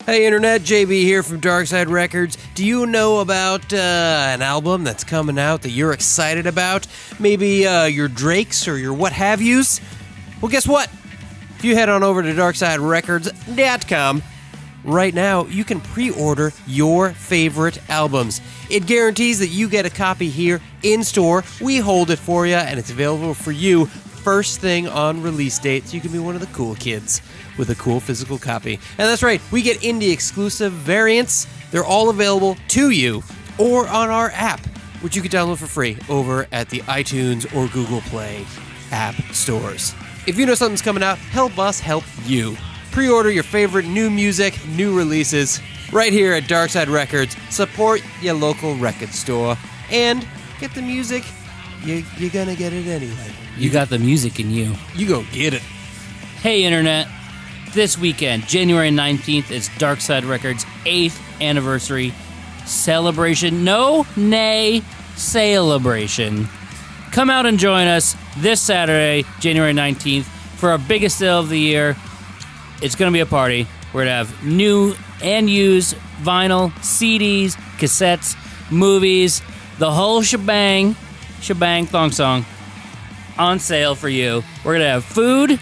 Hey Internet, JB here from Darkside Records. Do you know about an album that's coming out that you're excited about? Maybe your Drakes or your what have yous? Well, guess what? If you head on over to darksiderecords.com, right now you can pre-order your favorite albums. It guarantees that you get a copy here in store. We hold it for you, and it's available for you first thing on release date, so you can be one of the cool kids with a cool physical copy. And that's right, we get indie exclusive variants. They're all available to you or on our app, which you can download for free over at the iTunes or Google Play app stores. If you know something's coming out, help us help you. Pre-order your favorite new music, new releases, right here at Darkside Records. Support your local record store and get the music. You're gonna get it anyway. You got the music in you. You go get it. Hey, Internet. This weekend, January 19th, is Darkside Records' 8th anniversary celebration. No, nay, celebration. Come out and join us this Saturday, January 19th, for our biggest sale of the year. It's going to be a party. We're going to have new and used vinyl, CDs, cassettes, movies, the whole shebang, thong song, on sale for you. We're going to have food,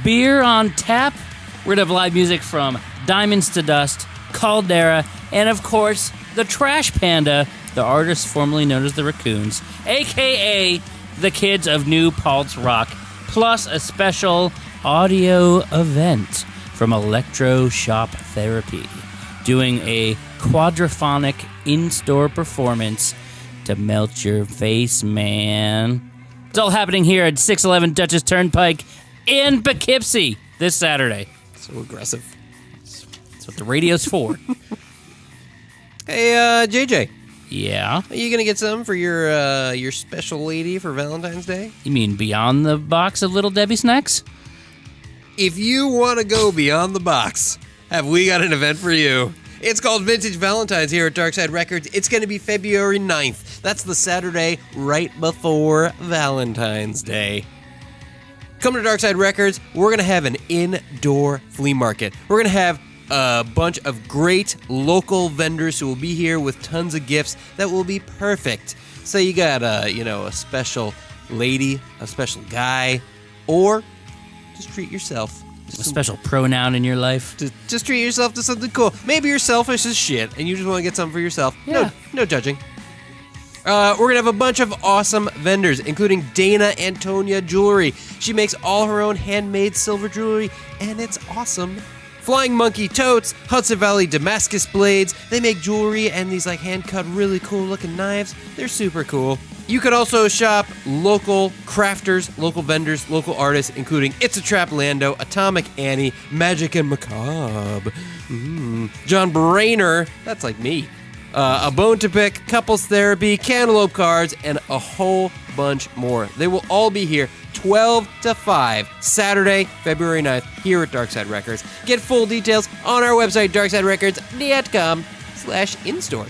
beer on tap. We're going to have live music from Diamonds to Dust, Caldera, and of course, the Trash Panda, the artist formerly known as the Raccoons, a.k.a. the kids of New Paltz Rock, plus a special audio event from Electro Shop Therapy, doing a quadraphonic in-store performance to melt your face, man. It's all happening here at 611 Dutchess Turnpike in Poughkeepsie this Saturday. So aggressive. That's what the radio's for. Hey, JJ. Yeah? Are you gonna get some for your special lady for Valentine's Day? You mean beyond the box of Little Debbie snacks? If you want to go beyond the box, have we got an event for you? It's called Vintage Valentine's here at Darkside Records. It's going to be February 9th. That's the Saturday right before Valentine's Day. Come to Darkside Records. We're going to have an indoor flea market. We're going to have a bunch of great local vendors who will be here with tons of gifts that will be perfect. So you got a special lady, a special guy, or just treat yourself. A special pronoun in your life. Just treat yourself to something cool. Maybe you're selfish as shit and you just want to get something for yourself. Yeah. No judging. We're going to have a bunch of awesome vendors, including Dana Antonia Jewelry. She makes all her own handmade silver jewelry, and it's awesome. Flying Monkey Totes, Hudson Valley Damascus Blades. They make jewelry and these hand-cut, really cool-looking knives. They're super cool. You could also shop local crafters, local vendors, local artists, including It's a Trap Lando, Atomic Annie, Magic and Macabre, John Brainer, that's like me, A Bone to Pick, Couples Therapy, Cantaloupe Cards, and a whole bunch more. They will all be here 12 to 5, Saturday, February 9th, here at Darkside Records. Get full details on our website, darksiderecords.com/in-store.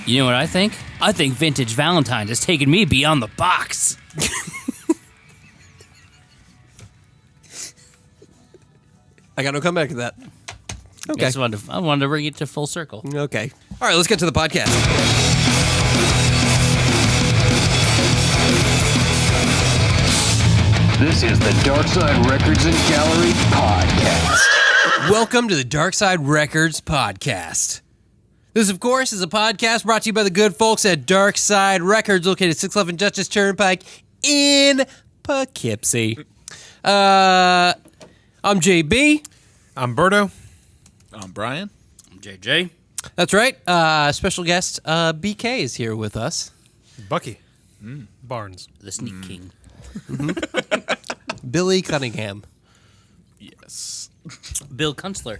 You know what I think? I think Vintage Valentine's has taken me beyond the box. I got no comeback to that. Okay. I wanted to bring it to full circle. Okay. All right, let's get to the podcast. This is the Darkside Records and Gallery Podcast. Welcome to the Darkside Records Podcast. This, of course, is a podcast brought to you by the good folks at Darkside Records, located at 611 Dutchess Turnpike in Poughkeepsie. I'm JB. I'm Berto. I'm Brian. I'm JJ. That's right. Special guest BK is here with us. Bucky. Barnes. The Sneak King. Billy Cunningham. Yes. Bill Kunstler.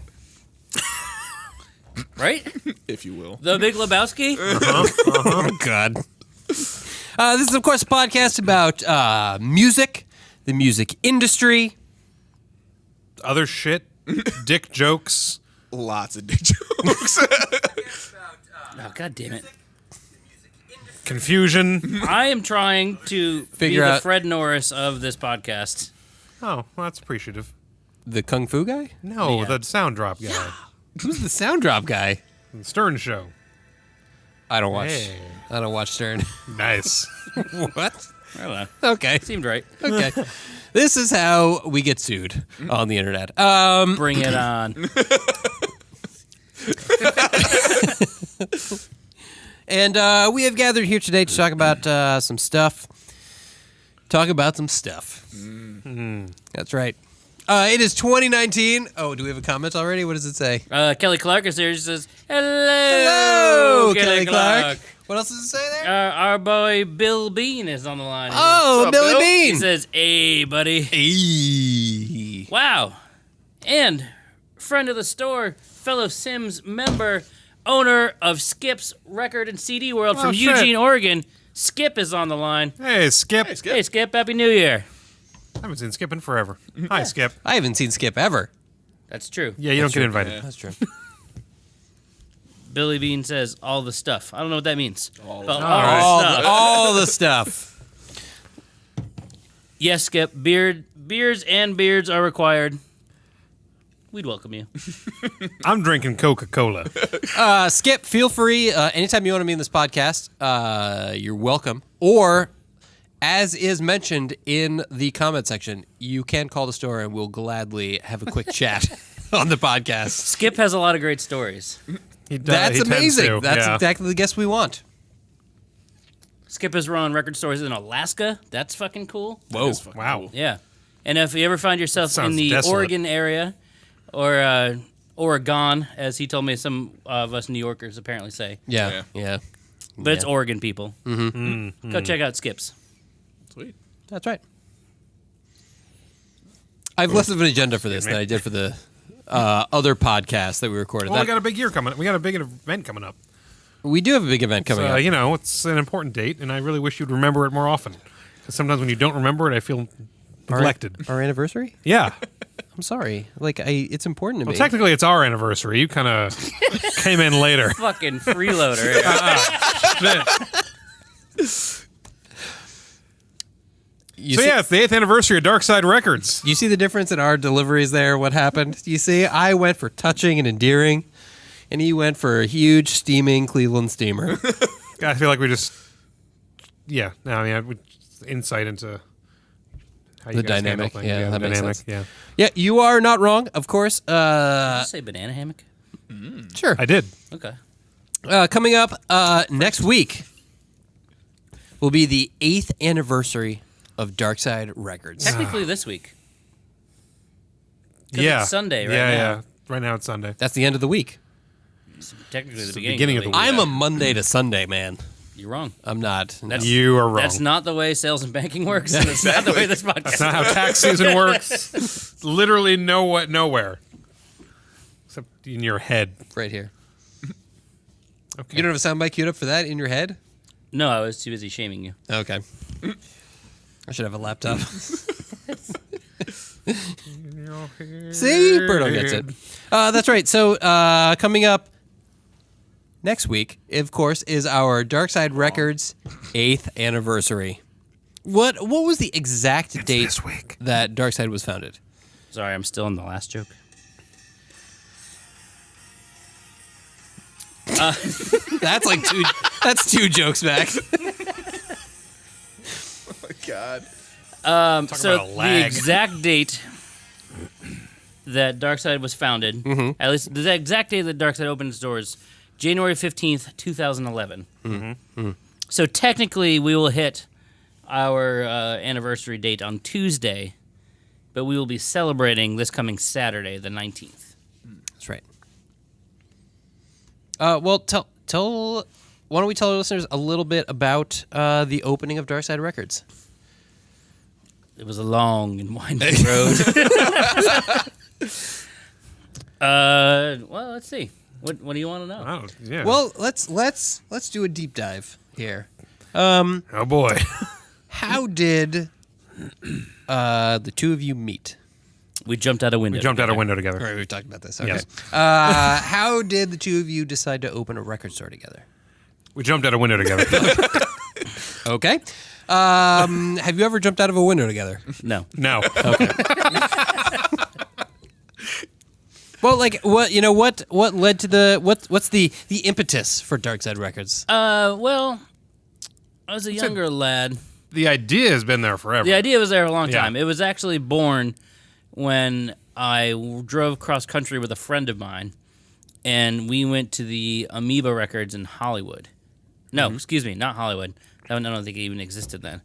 Right? If you will. The Big Lebowski? Oh, God. This is, of course, a podcast about music, the music industry. Other shit. Dick jokes. Lots of dick jokes. Oh, God damn it. Confusion. I am trying to Figure be the out- Fred Norris of this podcast. Oh, well, that's appreciative. The Kung Fu guy? No, Yeah. the sound drop guy. Who's the sound drop guy? Stern Show. I don't watch. Hey. I don't watch Stern. Nice. What? I don't know. Okay. Seemed right. Okay. This is how we get sued on the internet. Bring it on. And we have gathered here today to talk about some stuff. Talk about some stuff. That's right. It is 2019. Oh, do we have a comment already? What does it say? Kelly Clark is here. She says, Hello, Kelly Clark. What else does it say there? Our boy Bill Bean is on the line. Oh, Billy He Bean. says, hey, buddy. Hey. Wow. And friend of the store, fellow Sims member, owner of Skip's Record and CD World from shit. Eugene, Oregon. Skip is on the line. Hey, Skip. Hey, Skip, Happy New Year. I haven't seen Skip in forever. Hi, Skip. I haven't seen Skip ever. That's true. Yeah, you don't get invited. That's true. Billy Bean says all the stuff. I don't know what that means. All the right. All the stuff. Yes, Skip. Beers and beards are required. We'd welcome you. I'm drinking Coca-Cola. Skip, feel free anytime you want to be in this podcast. You're welcome. Or, as is mentioned in the comment section, you can call the store and we'll gladly have a quick chat on the podcast. Skip has a lot of great stories. That's he tends amazing. to, That's yeah. exactly the guest we want. Skip has run record stores in Alaska. That's fucking cool. Whoa. Wow. Yeah. And if you ever find yourself in Sounds the desolate. Oregon area, or Oregon, as he told me some of us New Yorkers apparently say. Yeah. But it's Oregon people. Mm-hmm. Go check out Skip's. Sweet. That's right. I have less of an agenda for this than I did for the other podcast that we recorded. Well, we got a big year coming. We got a big event coming up. We do have a big event coming So, up. you know, it's an important date, and I really wish you'd remember it more often. Because sometimes when you don't remember it, I feel neglected. Our anniversary? Yeah. I'm sorry. It's important to Well, me. technically, it's our anniversary. You kind of came in later. Fucking freeloader. You So see, yeah, it's the 8th anniversary of Darkside Records. you see the difference in our deliveries there? What happened? You see, I went for touching and endearing, and he went for a huge, steaming Cleveland steamer. I feel like we just, yeah. No, I mean, insight into how you The guys handle dynamic. things. Yeah, the that makes dynamic. sense. Yeah, Yeah, you are not wrong, of course. Did you say banana hammock? Sure. I did. Okay. Coming up next week will be the 8th anniversary of Darkside Records. Technically this week. 'Cause Yeah, it's Sunday right yeah, now. yeah. Right now it's Sunday. That's the end of the week. It's technically the the beginning, beginning of the of week. the I'm a Monday to Sunday man. You're wrong. I'm not. That's- You are wrong. That's not the way sales and banking works, and it's not the way this podcast That's not how tax season works. It's literally nowhere. Except in your head. Right here. Okay. You don't have a soundbite queued up for that in your head? No, I was too busy shaming you. Okay. I should have a laptop. See? Birdo gets it. That's right. So coming up next week, of course, is our Darkside Records 8th anniversary. What was the exact date this week. that Darkside was founded? Sorry, I'm still in the last joke. That's like two jokes back. Oh my God. So about a the lag. exact date that Darkside was founded, at least the exact date that Darkside opened its doors, January 15th, 2011. So technically we will hit our anniversary date on Tuesday, but we will be celebrating this coming Saturday, the 19th. That's right. Well, why don't we tell our listeners a little bit about the opening of Darkside Records? It was a long and winding road. Well, let's see. What do you want to know? Oh, yeah. Well, let's do a deep dive here. oh boy. How did the two of you meet? We jumped out a window. We jumped out a window together. All right, we've talked about this. Okay. Yes. How did the two of you decide to open a record store together? We jumped out a window together. Okay. Have you ever jumped out of a window together? No. No. Well, like what what led to the what's the impetus for Darkside Records? Well, I was a younger lad. The idea has been there forever. The idea was there a long Yeah. time. It was actually born when I drove cross country with a friend of mine, and we went to the Amoeba Records in Hollywood. No, excuse me, not Hollywood. I don't think it even existed then.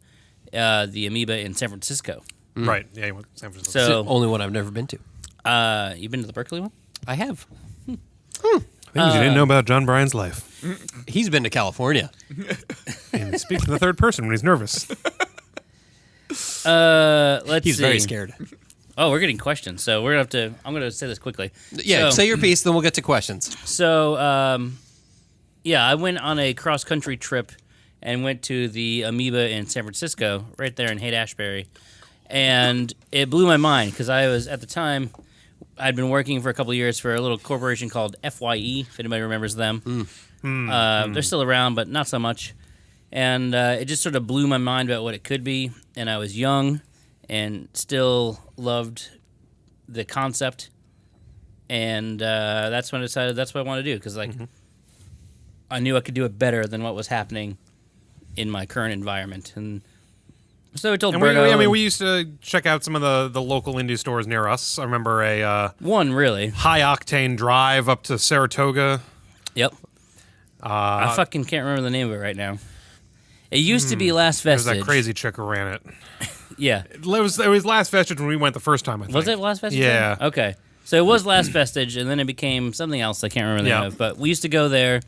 The Amoeba in San Francisco. Right. Yeah, you went to San Francisco. It's the So, only one I've never been to. you been to the Berkeley one? I have. Things you didn't know about John Bryan's life. He's been to California. And he speaks in the third person when he's nervous. Let's He's see. very scared. Oh, we're getting questions, so we're gonna have to. I'm gonna say this quickly. Yeah, So- say your piece, then we'll get to questions. So, yeah, I went on a cross country trip and went to the Amoeba in San Francisco, right there in Haight-Ashbury, and it blew my mind because I was at the time I'd been working for a couple of years for a little corporation called FYE, if anybody remembers them. They're still around, but not so much. And it just sort of blew my mind about what it could be. And I was young and still loved the concept. And that's when I decided that's what I want to do. Because I knew I could do it better than what was happening in my current environment. And so I told And Berto. we used to check out some of the local indie stores near us. I remember a one, really. high-octane drive up to Saratoga. Yep. I fucking can't remember the name of it right now. It used to be Last There's Vestige. that crazy chick who ran it. Yeah. It was Last Vestige when we went the first time, I think. Was it Last Vestige? Yeah. Okay. So it was Last Vestige, and then it became something else I can't remember the name Yeah. of. But we used to go there, I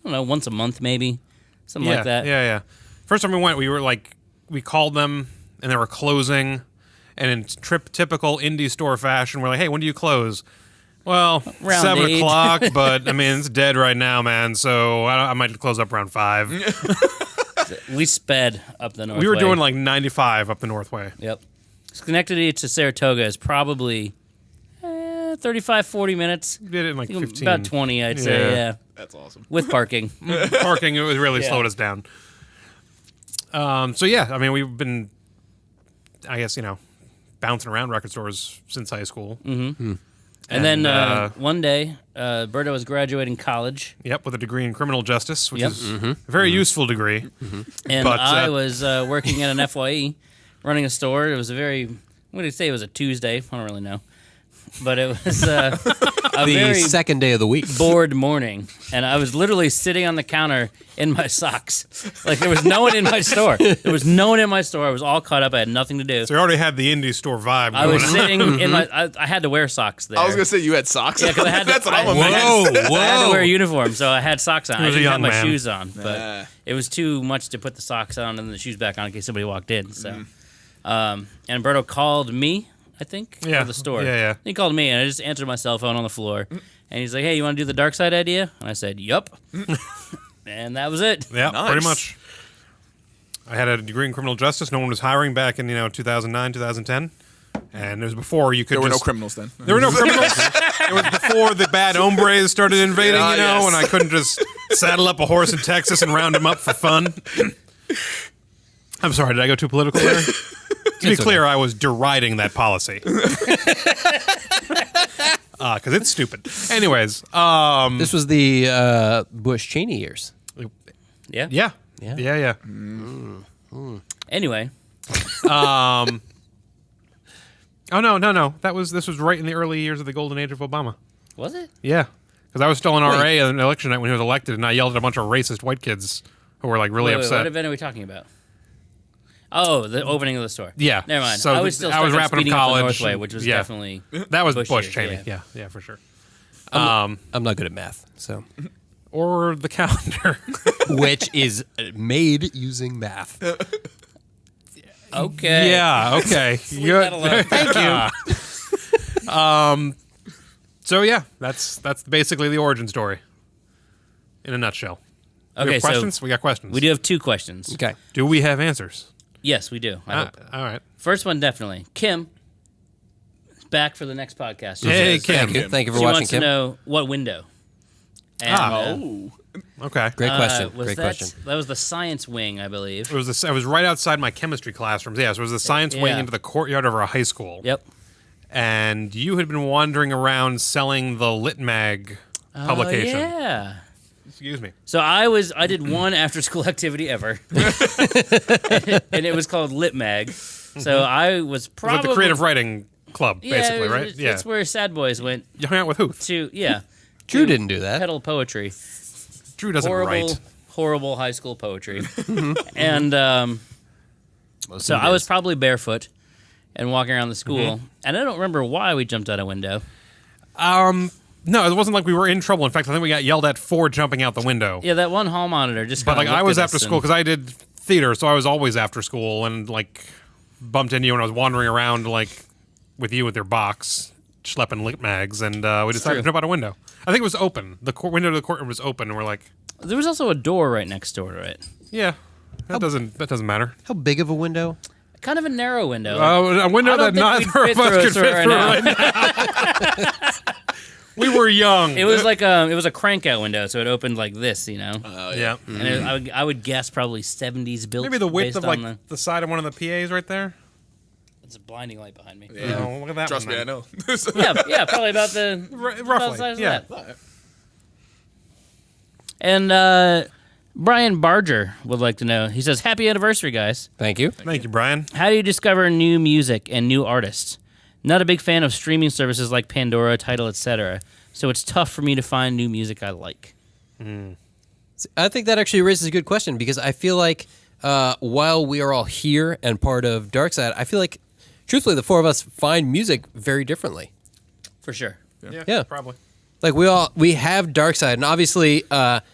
don't know, once a month maybe. Something like that. Yeah. First time we went, we called them, and they were closing. And in typical indie store fashion, we're like, hey, when do you close? Well, Around 7 8. o'clock, but I mean, it's dead right now, man. So I might close up around 5. We sped up the North We were Way. doing like 95 up the Northway. Yep. Schenectady to Saratoga is probably 35, 40 minutes. We did it in like 15. About 20, I'd say, yeah. That's awesome. With parking. Parking, it was really Yeah. slowed us down. So yeah, I mean, we've been, I guess, bouncing around record stores since high school. And then one day, Berto was graduating college, Yep, with a degree in criminal justice, which Yep. is a very useful degree. and But, I was working at an FYE, running a store. It was what did he say? It was a Tuesday. I don't really know. But it was a The very second day of the week. bored morning, and I was literally sitting on the counter in my socks. Like, there was no one in my store. There was no one in my store. I was all caught up. I had nothing to do. So you already had the indie store vibe. I was going on. sitting in my... I had to wear socks there. I was gonna say you had socks. Yeah, 'cause I had to- That's what I'm I- amazed. Whoa, I had to wear a whoa. uniform, so I had socks on. I was a didn't have young my man. shoes on, but it was too much to put the socks on and the shoes back on in case somebody walked in. So, and Berto called me, I think, Yeah. for the store. Yeah. He called me, and I just answered my cell phone on the floor. And he's like, "Hey, you want to do the Darkside idea?" And I said, "Yup." And that was it. Yeah, Nice. pretty much. I had a degree in criminal justice. No one was hiring back in 2009, 2010, and it was before you could. There were no just, criminals then. There were no criminals. It was before the bad hombres started invading, Yes. and I couldn't just saddle up a horse in Texas and round them up for fun. I'm sorry, did I go too political there? To be clear, I was deriding that policy. Because it's stupid. Anyways, This was the Bush Cheney years. Yeah. yeah. Anyway, Oh no. This was right in the early years of the golden age of Obama. was it? Yeah, because I was still in RA on election night when he was elected, and I yelled at a bunch of racist white kids who were like really Wait, upset. what event are we talking about? Oh, the opening of the store. Yeah. Never mind. So I was still I was stuck on wrapping up speeding up the college. Northway, which was Yeah. definitely That was Bush Bush years, Cheney. yeah. Yeah, for sure. I'm not good at math, so Or the calendar. which is made using math. okay. Yeah. Okay. that alone. Thank you. So yeah, that's basically the origin story in a nutshell. We Okay, have questions. so We got questions. we do have two questions. Okay. Do we have answers? Yes, we do. I hope. All right. First one, definitely. Kim is back for the next podcast. She Hey, says Kim. Thank you for She watching, wants to Kim. know what window. And, Oh, Okay. Great question. was Great that, question. That was the science wing, I believe. It was I was right outside my chemistry classrooms. Yeah, so it was the science wing Yeah. into the courtyard of our high school. Yep. and you had been wandering around selling the Lit Mag publication. Oh, yeah. Excuse me. So I did one after-school activity ever, and it was called Lit Mag. So I was It probably was like the creative writing club, yeah, basically, right? It's where sad boys went You hung out with Huth. to Drew didn't do that. peddle poetry. Drew doesn't write. Horrible high school poetry. And so I was probably barefoot and walking around the school, and I don't remember why we jumped out a window. No, it wasn't like we were in trouble. In fact, I think we got yelled at for jumping out the window. Yeah, that one hall monitor just. But kinda like I looked was at after us school and- because I did theater, so I was always after school and like bumped into you when I was wandering around like with you with your box schlepping Lit Mags, and we decided true. to jump out a window. I think it was open. The window to the courtroom was open, and we're like, There was also a door right next door to it. yeah, that doesn't matter. How big of a window? Kind of a narrow window. A window I don't that think neither we'd of fit us through could it fit right through now. right now. We were young. It was like it was a crank out window, so it opened like this, you know. Yeah. And I would guess probably 70s built. Maybe the width based of like on the side of one of the PAs right there. It's a blinding light behind me. Yeah. Oh, look at that Trust one, me, I then. know. Yeah, probably about the about the Roughly. size of Yeah. that. And Brian Barger would like to know. He says, "Happy anniversary, guys! Thank you. Thank you, Brian. How do you discover new music and new artists? Not a big fan of streaming services like Pandora, Tidal, etc. So it's tough for me to find new music I like." I think that actually raises a good question because I feel like while we are all here and part of Darkside, I feel like, truthfully, the four of us find music very differently. For sure. Yeah. Probably. Like we have Darkside, and obviously, what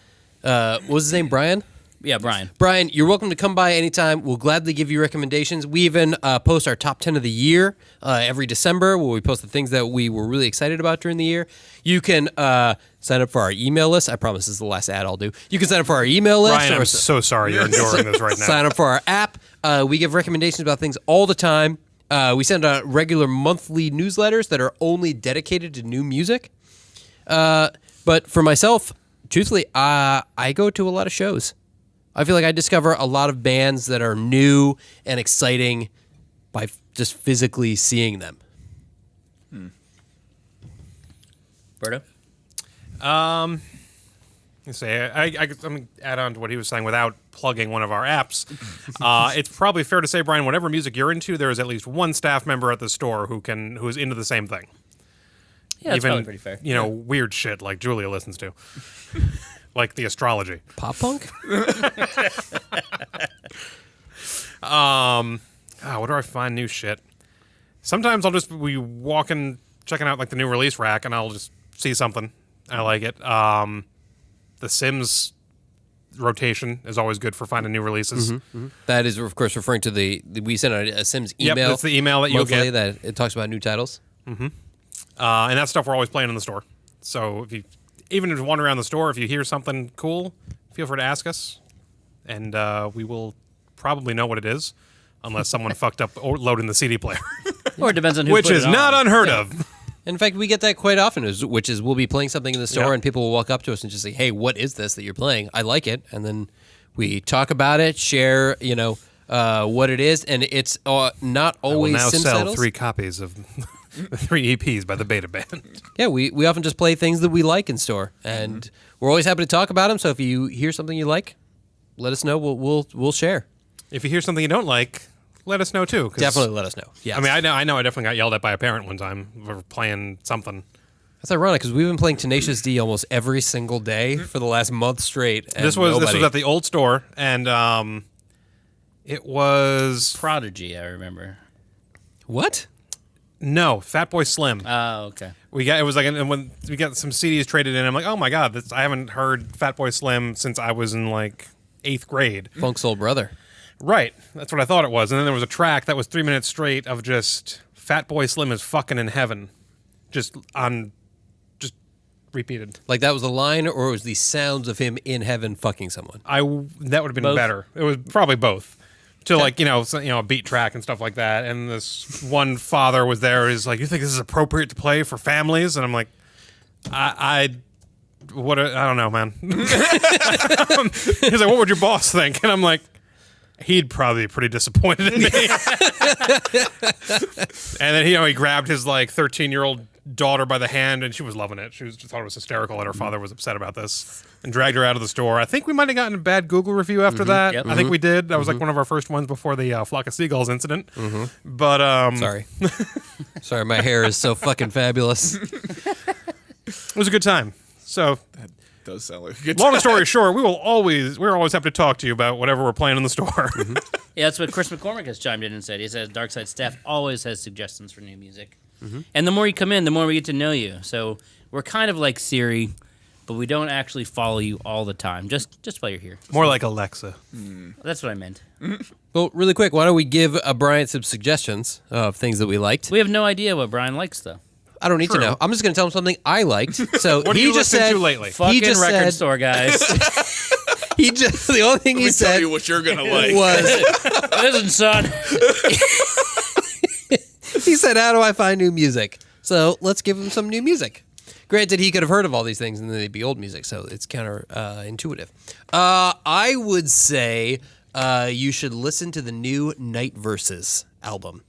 was his name? Brian. Yeah, Brian. Brian, you're welcome to come by anytime. We'll gladly give you recommendations. We even post our top 10 of the year every December, where we post the things that we were really excited about during the year. You can sign up for our email list. I promise this is the last ad I'll do. You can sign up for our email list. Brian, I'm so sorry you're enduring this right now. Sign up for our app. We give recommendations about things all the time. We send out regular monthly newsletters that are only dedicated to new music. But for myself, truthfully, I go to a lot of shows. I feel like I discover a lot of bands that are new and exciting by just physically seeing them. Berto? Let's say I'm going to add on to what he was saying without plugging one of our apps. It's probably fair to say, Brian, whatever music you're into, there is at least one staff member at the store who is into the same thing. Yeah, that's Even, probably pretty fair. Weird shit like Julia listens to. Like the astrology. Pop punk? Where do I find new shit? Sometimes I'll just be walking, checking out like the new release rack, and I'll just see something. I like it. The Sims rotation is always good for finding new releases. That is, of course, referring to we sent out a Sims email. Yep, that's the email that you'll monthly get. that it talks about new titles. And that stuff we're always playing in the store. So even if you wander around the store, if you hear something cool, feel free to ask us, and we will probably know what it is, unless someone fucked up loading the CD player, Or it depends on who which put is it on. not unheard of. In fact, we get that quite often, which is we'll be playing something in the store Yeah. and people will walk up to us and just say, "Hey, what is this that you're playing? I like it." And then we talk about it, share, what it is, and it's not I will always now Sim sell titles. 3 copies of 3 EPs by the Beta Band. Yeah, we often just play things that we like in store, and we're always happy to talk about them. So if you hear something you like, let us know. We'll share. If you hear something you don't like, let us know too. 'Cause, Definitely let us know. Yeah, I mean, I know I definitely got yelled at by a parent one time for playing something. that's ironic because we've been playing Tenacious D almost every single day for the last month straight. And This was nobody- at the old store, and it was Prodigy, I remember. what? no Fatboy Slim. Oh, okay. It was like, and when we got some CDs traded in, I'm like, oh my god, I haven't heard Fatboy Slim since I was in like 8th grade. Funk Soul Brother. Right, that's what I thought it was. And then there was a track that was 3 minutes straight of just Fatboy Slim is fucking in heaven, just repeated. Like that was the line, or it was the sounds of him in heaven fucking someone. That would have been Both? better. It was probably both. To like a beat track and stuff like that. And this one father was there. He's like, "You think this is appropriate to play for families?" And I'm like, I don't know, man. He's like, "What would your boss think?" And I'm like, he'd probably be pretty disappointed in me. And then he grabbed his 13-year-old daughter by the hand, and she was loving it. She thought it was hysterical that her father was upset about this, and dragged her out of the store. I think we might have gotten a bad Google review after that. Yep. I think we did. That was one of our first ones before the flock of seagulls incident. But Sorry, my hair is so fucking fabulous. it was a good time. So Does sound like a good long story short, we're always happy to talk to you about whatever we're playing in the store. Yeah, that's what Chris McCormick has chimed in and said. He says Darkside staff always has suggestions for new music. And the more you come in, the more we get to know you. So we're kind of like Siri, but we don't actually follow you all the time, just while you're here. More like Alexa. That's what I meant. Well, really quick, why don't we give Brian some suggestions of things that we liked? We have no idea what Brian likes, though. I don't need to know. I'm just going to tell him something I liked. So What have he you just listened said to lately? Fucking just record said- store, guys. the only thing Let he me tell said you what you're gonna like. was Listen, son. he said, "How do I find new music?" So let's give him some new music. Granted, he could have heard of all these things and then they'd be old music, so it's counterintuitive. I would say you should listen to the new Night Verses album.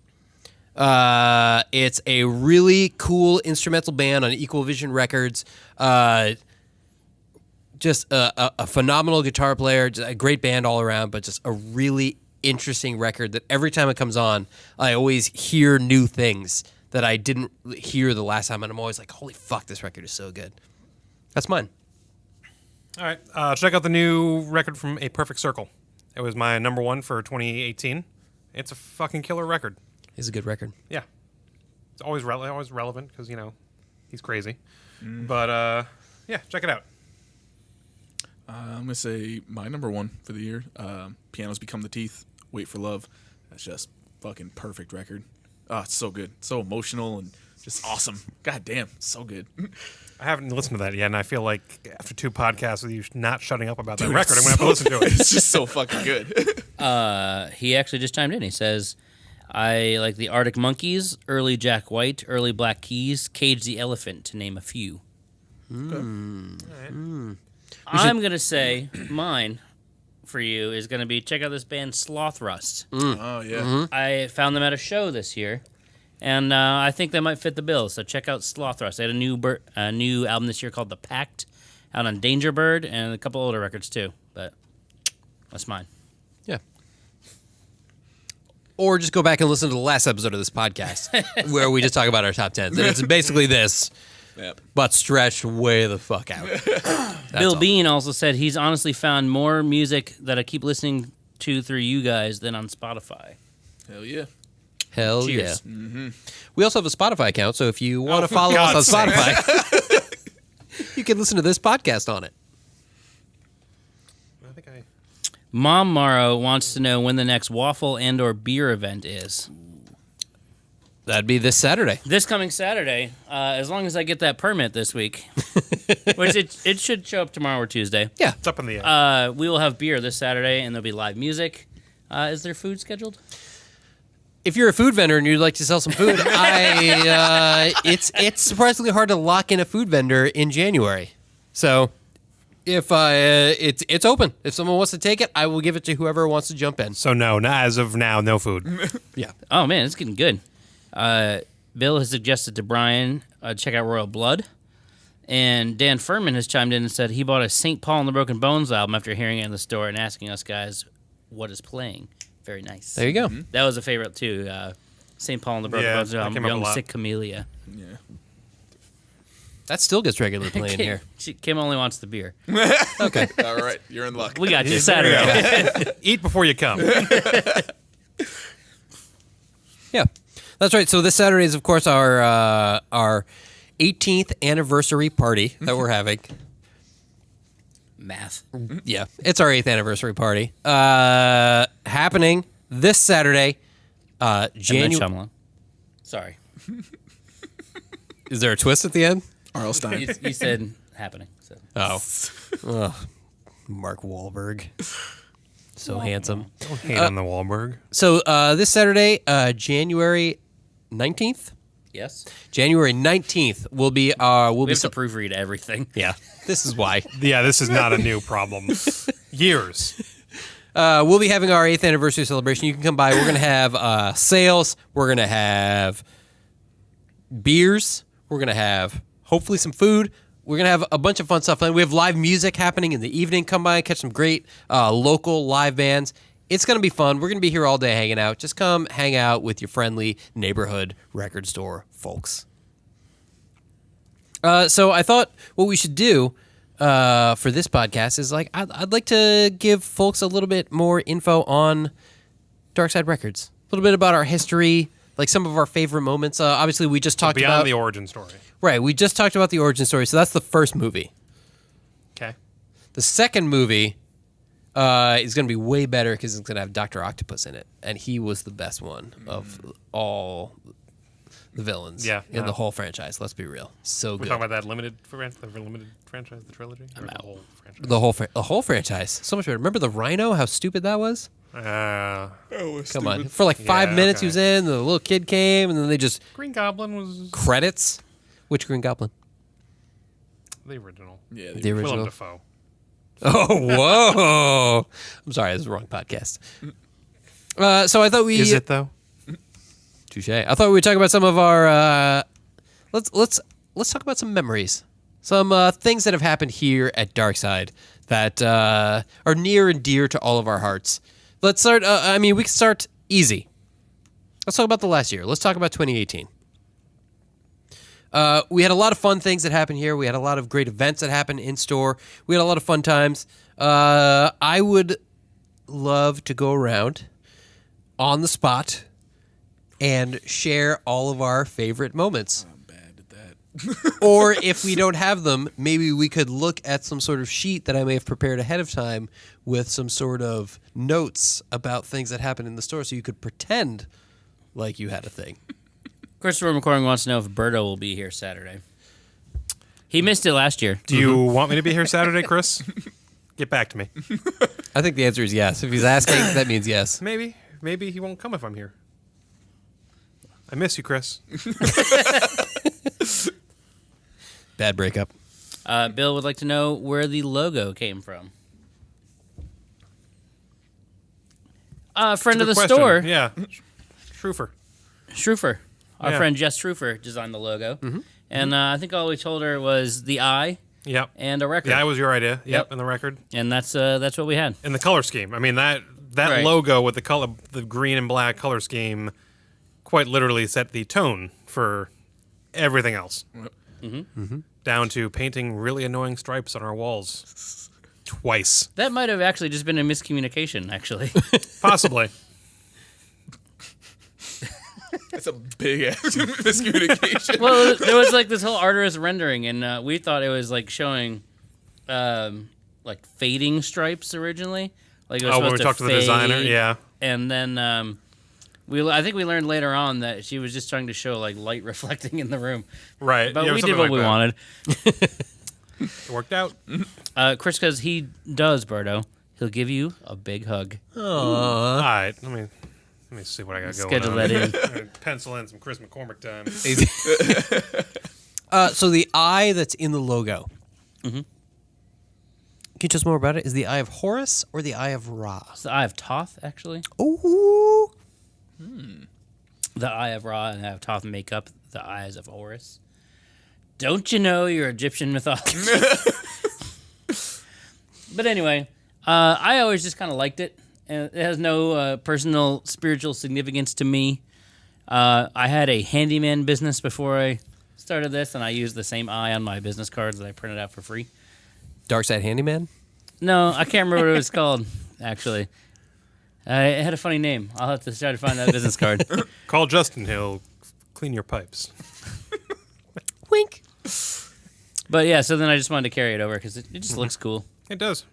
It's a really cool instrumental band on Equal Vision Records. Just a phenomenal guitar player, just a great band all around, but just a really interesting record that every time it comes on, I always hear new things that I didn't hear the last time, and I'm always like, holy fuck, this record is so good. That's mine. All right. Check out the new record from A Perfect Circle. It was my number one for 2018. It's a fucking killer record. It's a good record. Yeah. It's always relevant because, he's crazy. But, yeah, check it out. I'm going to say my number one for the year, Pianos Become the Teeth, Wait for Love. That's just fucking perfect record. Oh, it's so good. So emotional and just awesome. God damn, so good. I haven't listened to that yet, and I feel like after 2 podcasts with you not shutting up about that record, I'm going to have to listen to it. It's just so fucking good. He actually just chimed in. He says, I like the Arctic Monkeys, early Jack White, early Black Keys, Cage the Elephant, to name a few. I'm going to say mine for you is going to be check out this band Sloth Rust. Oh, yeah. I found them at a show this year, and I think they might fit the bill. So check out Sloth Rust. They had a new album this year called The Pact, out on Danger Bird, and a couple older records too. But that's mine. Yeah. Or just go back and listen to the last episode of this podcast where we just talk about our top 10s. And it's basically this, Yep. but stretched way the fuck out. Bill all. Bean also said he's honestly found more music that I keep listening to through you guys than on Spotify. Hell yeah. Hell Cheers. yeah. Mm-hmm. We also have a Spotify account, so if you want to for follow us God's on Spotify, you can listen to this podcast on it. I think I... Mom Morrow wants to know when the next waffle and or beer event is. That'd be this Saturday. This coming Saturday, as long as I get that permit this week, which it should show up tomorrow or Tuesday. Yeah. It's up in the air. We will have beer this Saturday, and there'll be live music. Is there food scheduled? If you're a food vendor and you'd like to sell some food, it's surprisingly hard to lock in a food vendor in January. So if it's open. If someone wants to take it, I will give it to whoever wants to jump in. So no, as of now, no food. Yeah. Oh, man, it's getting good. Bill has suggested to Brian check out Royal Blood. And Dan Furman has chimed in and said he bought a St. Paul and the Broken Bones album after hearing it in the store and asking us guys what is playing. Very nice. There you go. That was a favorite, too. St. Paul and the Broken Yeah, Bones that album, came up a Young lot. Sick Camellia. Yeah. That still gets regularly playing here. Kim only wants the beer. Okay. All right. You're in luck. We got you There Saturday. you go. Eat before you come. Yeah. That's right. So this Saturday is, of course, our 18th anniversary party that we're having. Math. Yeah, it's our 8th anniversary party. Happening this Saturday, January. January. Sorry. Is there a twist at the end? R.L. Stein. You said happening. So. Oh. Mark Wahlberg. So handsome. Don't hate on the Wahlberg. So this Saturday, January 19th? Yes. January 19th will be We have to proofread everything. Yeah, this is why. Yeah, this is not a new problem. Years. we'll be having our 8th anniversary celebration. You can come by. We're going to have sales. We're going to have beers. We're going to have hopefully some food. We're going to have a bunch of fun stuff. We have live music happening in the evening. Come by and catch some great local live bands. It's going to be fun. We're going to be here all day hanging out. Just come hang out with your friendly neighborhood record store folks. So I thought what we should do for this podcast is I'd like to give folks a little bit more info on Darkside Records. A little bit about our history, like some of our favorite moments. Obviously, we just talked about... Beyond the origin story. Right, we just talked about the origin story, so that's the first movie. Okay. The second movie is going to be way better because it's going to have Dr. Octopus in it, and he was the best one of all the villains in the whole franchise. Let's be real. So We're good. talking about that limited franchise, the trilogy? Or the whole franchise? The whole franchise. So much better. Remember the Rhino? How stupid that was? Come on. For like 5 minutes he was in, the little kid came, and then they just... Green Goblin was... Credits? Which Green Goblin? The original. Yeah, The original. Willem Dafoe. Oh, whoa. I'm sorry, this is the wrong podcast. So I thought we... Is it, though? Touche. I thought we would talk about some of our... Let's talk about some memories. Some things that have happened here at Darkside that are near and dear to all of our hearts. Let's start... we can start easy. Let's talk about the last year. Let's talk about 2018. We had a lot of fun things that happened here. We had a lot of great events that happened in store. We had a lot of fun times. I would love to go around on the spot and share all of our favorite moments. I'm bad at that. Or if we don't have them, maybe we could look at some sort of sheet that I may have prepared ahead of time with some sort of notes about things that happened in the store so you could pretend like you had a thing. Christopher McCormick wants to know if Berto will be here Saturday. He missed it last year. Do you want me to be here Saturday, Chris? Get back to me. I think the answer is yes. If he's asking, that means yes. Maybe. Maybe he won't come if I'm here. I miss you, Chris. Bad breakup. Bill would like to know where the logo came from. Friend of the Good question. store, Yeah. Shroofer. Shroofer. Our Yeah. friend Jess Shroofer designed the logo. Mm-hmm. And I think all we told her was the eye Yep. and a record. Yeah, that was your idea. Yep. Yep. And the record. And that's what we had. And the color scheme. I mean, that Right. logo with the green and black color scheme quite literally set the tone for everything else. Down to painting really annoying stripes on our walls. Twice. That might have actually just been a miscommunication, actually. Possibly. That's a big ass miscommunication. Well, there was like this whole artist rendering, and we thought it was like showing like fading stripes originally. Like it was Oh, when we supposed talked to the designer? fade. Yeah. And then I think we learned later on that she was just trying to show like light reflecting in the room. Right. But yeah, we did something what like we that. wanted. It worked out. Chris, because he does, Berto, he'll give you a big hug. All right. Let me see what I got going Schedule on. that in. I'm gonna pencil in some Chris McCormick time. So the eye that's in the logo. Mm-hmm. Can you tell us more about it? Is the Eye of Horus or the Eye of Ra? It's the Eye of Thoth, actually. Ooh. The Eye of Ra and the Eye of Thoth make up the Eyes of Horus. Don't you know your Egyptian mythology? But anyway, I always just kind of liked it. It has no personal spiritual significance to me. I had a handyman business before I started this, and I used the same eye on my business cards that I printed out for free. Darkside Handyman? No, I can't remember what it was called, actually. It had a funny name. I'll have to try to find that business card. Call Justin. He'll clean your pipes. Wink. But yeah, so then I just wanted to carry it over because it just looks cool. It does.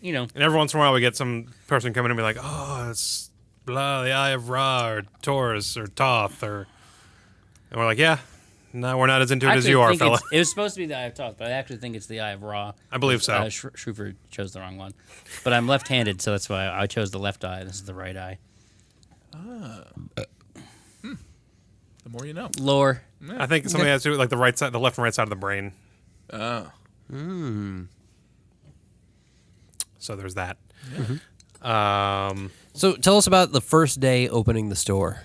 You know, And every once in a while, we get some person coming in and be like, "Oh, it's blah, the Eye of Ra or Taurus or Thoth," and we're like, "Yeah, no, we're not as into it as you are, fella." It was supposed to be the Eye of Thoth, but I actually think it's the Eye of Ra. I believe so. Shroofer chose the wrong one. But I'm left-handed, so that's why I chose the left eye. This is the right eye. The more you know. Lore. I think something has to do with like the right side, the left and right side of the brain. Oh. So there's that. So tell us about the first day opening the store.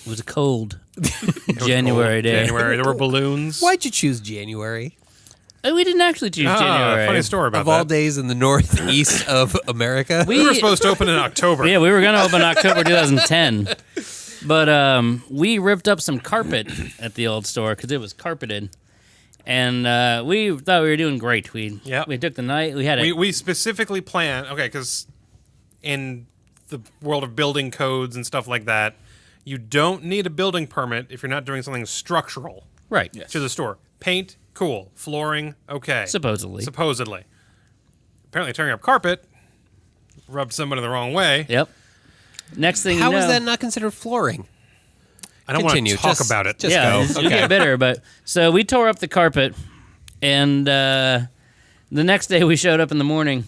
It was a cold January day. January. There were balloons. Why'd you choose January? We didn't actually choose January. Funny story about Of all that. days in the northeast of America? We were supposed to open in October. Yeah, we were going to open October 2010. But we ripped up some carpet at the old store because it was carpeted. And we thought we were doing great. We took the night. We had We specifically planned, because in the world of building codes and stuff like that, you don't need a building permit if you're not doing something structural right. to the store. Paint, cool. Flooring, okay. Supposedly. Apparently tearing up carpet rubbed somebody the wrong way. Yep. Next thing How you know... is that not considered flooring? I don't want Continue. to talk Just- about it. just yeah, go. you get bitter. But so we tore up the carpet, and the next day we showed up in the morning,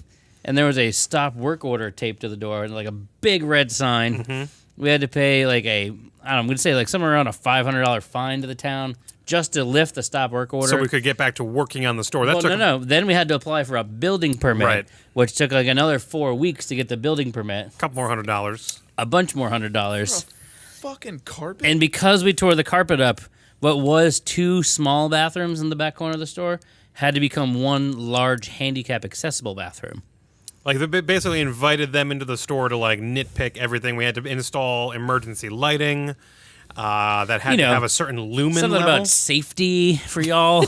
and there was a stop work order taped to the door, and like a big red sign. Mm-hmm. We had to pay I'm going to say somewhere around a $500 fine to the town just to lift the stop work order. So we could get back to working on the store. That took No. Then we had to apply for a building permit, Right. which took another 4 weeks to get the building permit. a couple more $100. A bunch more $100. Fucking carpet. And because we tore the carpet up, what was 2 small bathrooms in the back corner of the store had to become 1 large handicap accessible bathroom. Like they basically invited them into the store to nitpick everything. We had to install emergency lighting that had to have a certain lumen Something level. about safety for y'all.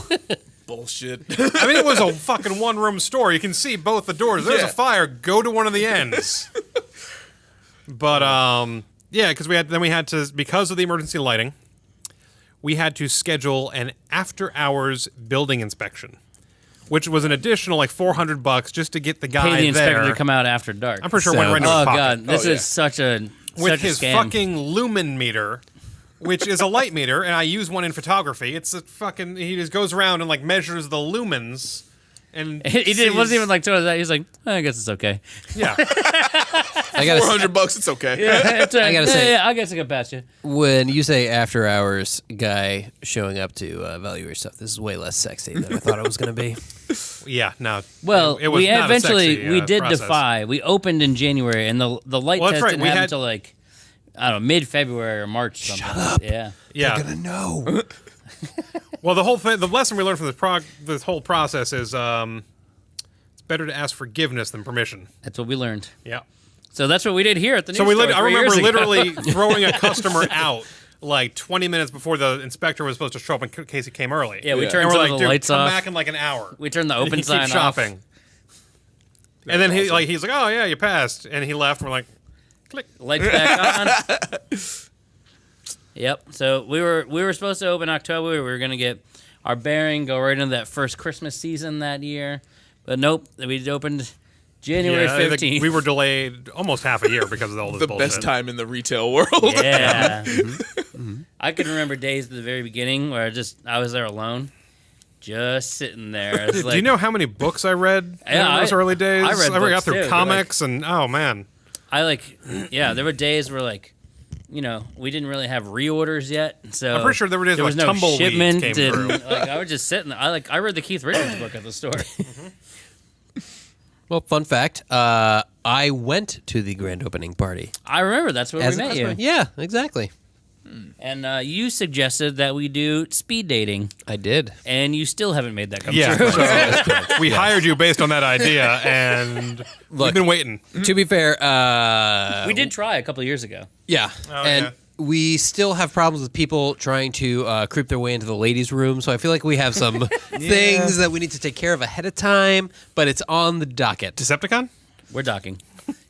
Bullshit. I mean, it was a fucking one-room store. You can see both the doors. There's a fire. Go to one of the ends. But because we had to, because of the emergency lighting, we had to schedule an after-hours building inspection, which was an additional $400 just to get the guy Pay the inspector there. to come out after dark. I'm pretty sure it went right into his Oh pocket. god, this Oh, yeah. is such a With such his a scam. fucking lumen meter, which is a light meter, and I use one in photography. It's a fucking. He just goes around and measures the lumens, and It wasn't even toward that. He was like, I guess it's okay. Yeah, I gotta $400, it's okay. I gotta say- I guess I can pass you. when you say after hours guy showing up to evaluate your stuff, this is way less sexy than I thought it was going to be. yeah. No. Well, it was we not a eventually sexy, we did process. defy. We opened in January, and the light Well, that's test right, didn't we happen had- until I don't know, mid-February or March. Something. Shut up. Yeah. Yeah. I'm gonna know. Well, the whole thing, the lesson we learned from this whole process is it's better to ask forgiveness than permission. That's what we learned. Yeah. So that's what we did here at the So news store I 3 remember years ago. literally throwing a customer out 20 minutes before the inspector was supposed to show up in case he came early. Yeah, we Yeah. turned And we're some like, of the dude, lights come off. back in an hour. We turned the And open he sign keeps off. shopping. And then he's like, oh yeah, you passed. And he left. We're like, click. Lights back on. Yep. So we were supposed to open October. We were gonna get our bearing, go right into that first Christmas season that year, but nope. We opened January I think 15th. we were delayed almost half a year because of all this The bullshit. best time in the retail world. Yeah. I can remember days at the very beginning where I was there alone, just sitting there. It's Dude, like, do you know how many books I read Yeah, in those I- early days? I read got books through too, comics and oh man. there were days where we didn't really have reorders yet, so I'm pretty sure there were days there where was no tumbleweeds shipment. came and, through. I was just sitting there. I read the Keith Richards book at the store. Well, fun fact, I went to the grand opening party. I remember that's where we met you. Yeah, exactly. And you suggested that we do speed dating, I did. and you still haven't made that come Yeah, true. so we hired you based on that idea, and we've been waiting. To be fair, We did try a couple of years ago. yeah, and yeah. we still have problems with people trying to creep their way into the ladies' room. So I feel like we have some things that we need to take care of ahead of time, but it's on the docket. Decepticon? We're docking.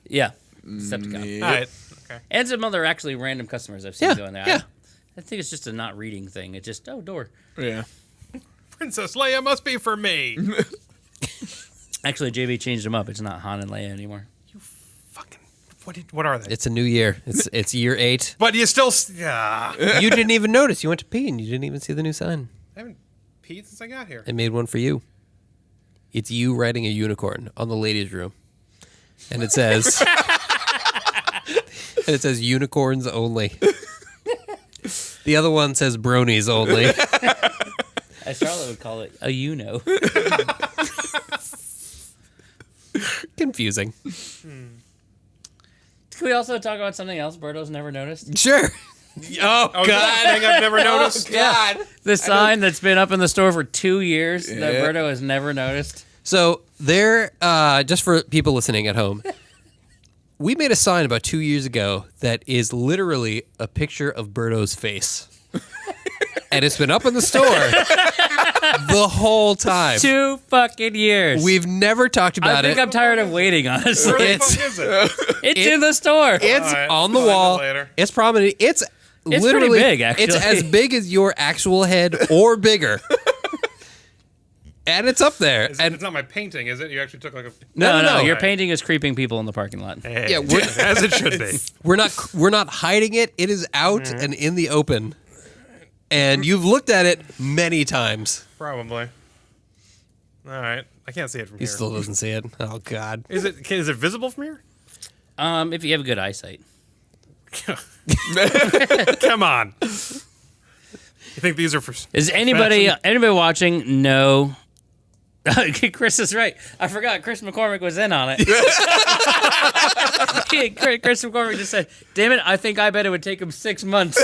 Yeah. Decepticon. All right. Okay. And some other actually random customers I've seen Yeah, going there. yeah. I think it's just a not reading thing. It's just, door. Yeah. Princess Leia must be for me. Actually, JB changed them up. It's not Han and Leia anymore. Fucking. What are they? It's a new year. It's year 8. But you still. Yeah. You didn't even notice. You went to pee and you didn't even see the new sign. I haven't peed since I got here. I made one for you. It's you riding a unicorn on the ladies' room, and it says, unicorns only. The other one says bronies only. Charlotte would call it a confusing. Can we also talk about something else Berto's never noticed? Sure. Oh, Oh, God. thing I've never noticed. God. The sign that's been up in the store for 2 years that Yeah. Berto has never noticed. So there, just for people listening at home, we made a sign about 2 years ago that is literally a picture of Berto's face. And it's been up in the store the whole time. 2 fucking years. We've never talked I about think it. I'm tired of waiting, honestly. Where the It's- fuck is it? It's in the store. It's All right, on the find it wall. later. It's prominent. It's literally pretty big, actually. It's as big as your actual head or bigger. And it's up there. And It's not my painting, is it? You actually took like a. No. Your Right. painting is creeping people in the parking lot. Hey, Yeah, we're- as it should be. we're not hiding it. It is out and in the open. And you've looked at it many times. Probably. All right, I can't see it from He here. still doesn't see it. Oh God. Is it visible from here? If you have good eyesight. Come on. You think these are for? Is anybody watching know? Chris is right. I forgot Chris McCormick was in on it. Chris McCormick just said, "Damn it! I think I bet it would take him 6 months."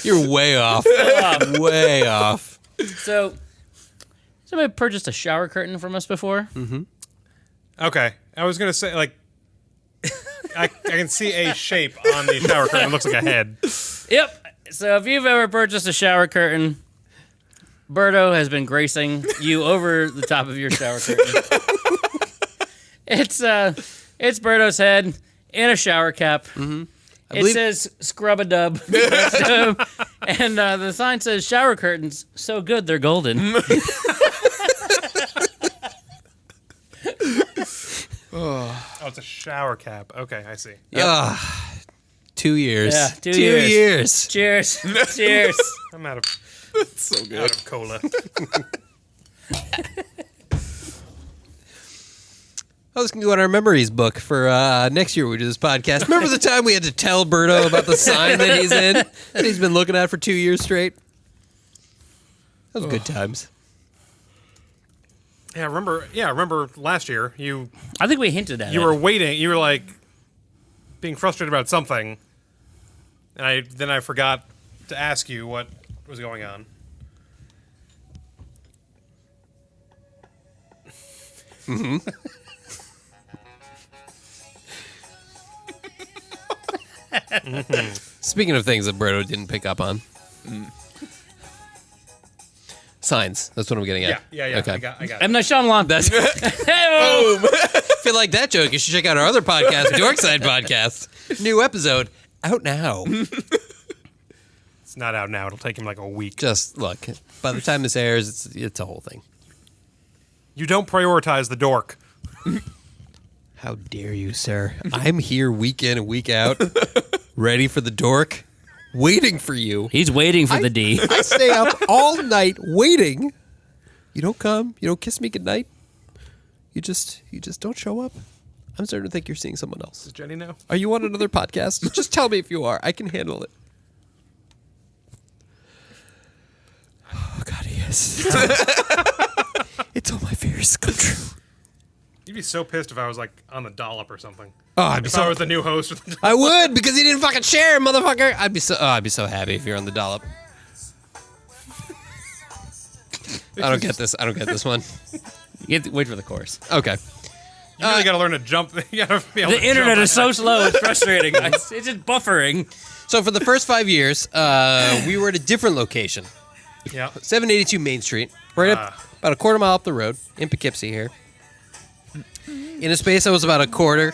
You're way off. Way off. So, somebody purchased a shower curtain from us before. Okay, I was gonna say like. I can see a shape on the shower curtain. It looks like a head. Yep. So if you've ever purchased a shower curtain, Berto has been gracing you over the top of your shower curtain. It's Berto's head in a shower cap. It believe- says "Scrub a Dub," next to him. And the sign says "Shower curtains, so good they're golden." Oh, it's a shower cap. Okay, I see. 2 years. Yeah, 2 2 years. years. Cheers! Cheers! I'm out of So good. out of cola. Oh, this can go in our memories book for next year when we do this podcast. Remember the time we had to tell Berto about the sign that he's in, that he's been looking at for 2 years straight? That was good times. Yeah, remember last year you I think we hinted at it. were waiting. You were like being frustrated about something, and I forgot to ask you what was going on. Speaking of things that Berto didn't pick up on. Signs. That's what I'm getting at. Yeah. Okay. I got it. M. Night Shyamalan. That's if you like that joke, you should check out our other podcast, Darkside Podcast. New episode out now. It's not out now. It'll take him like a week. Just look. By the time this airs, it's a whole thing. You don't prioritize the dork. How dare you, sir? I'm here week in and week out, ready for the dork, waiting for you. He's waiting for the D. I stay up all night waiting. You don't come. You don't kiss me goodnight. You just don't show up. I'm starting to think you're seeing someone else. Does Jenny know? Are you on another podcast? Just tell me if you are. I can handle it. Oh God, he is. It's all my fears come true. You'd be so pissed if I was like on the dollop or something. Oh, I'd be If so. I was the new host. Of the I would because he didn't fucking share, motherfucker. I'd be so happy if you're on the dollop. I don't get this. I don't get this one. You have to wait for the chorus. Okay. You really got to learn to jump. You gotta be able The to internet jump is so slow, it's frustrating. It's just buffering. So for the first 5 years, we were at a different location. Yeah. 782 Main Street, right up about a quarter mile up the road in Poughkeepsie here. In a space that was about a quarter.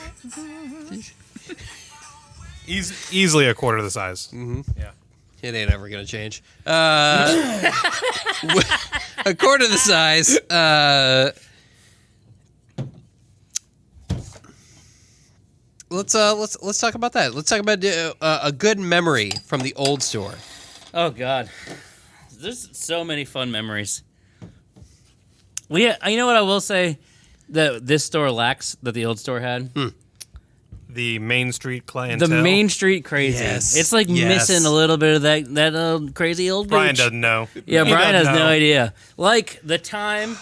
Easily a quarter the size. Mm-hmm. Yeah. It ain't ever gonna change. A quarter the size. Let's talk about that. Let's talk about a good memory from the old store. Oh God, there's so many fun memories. You know what I will say that this store lacks that the old store had? The Main Street clientele. The Main Street crazy. Yes. It's like Yes. missing a little bit of that crazy old Brian beach. doesn't know. Yeah, He Brian has doesn't no know. idea. Like the time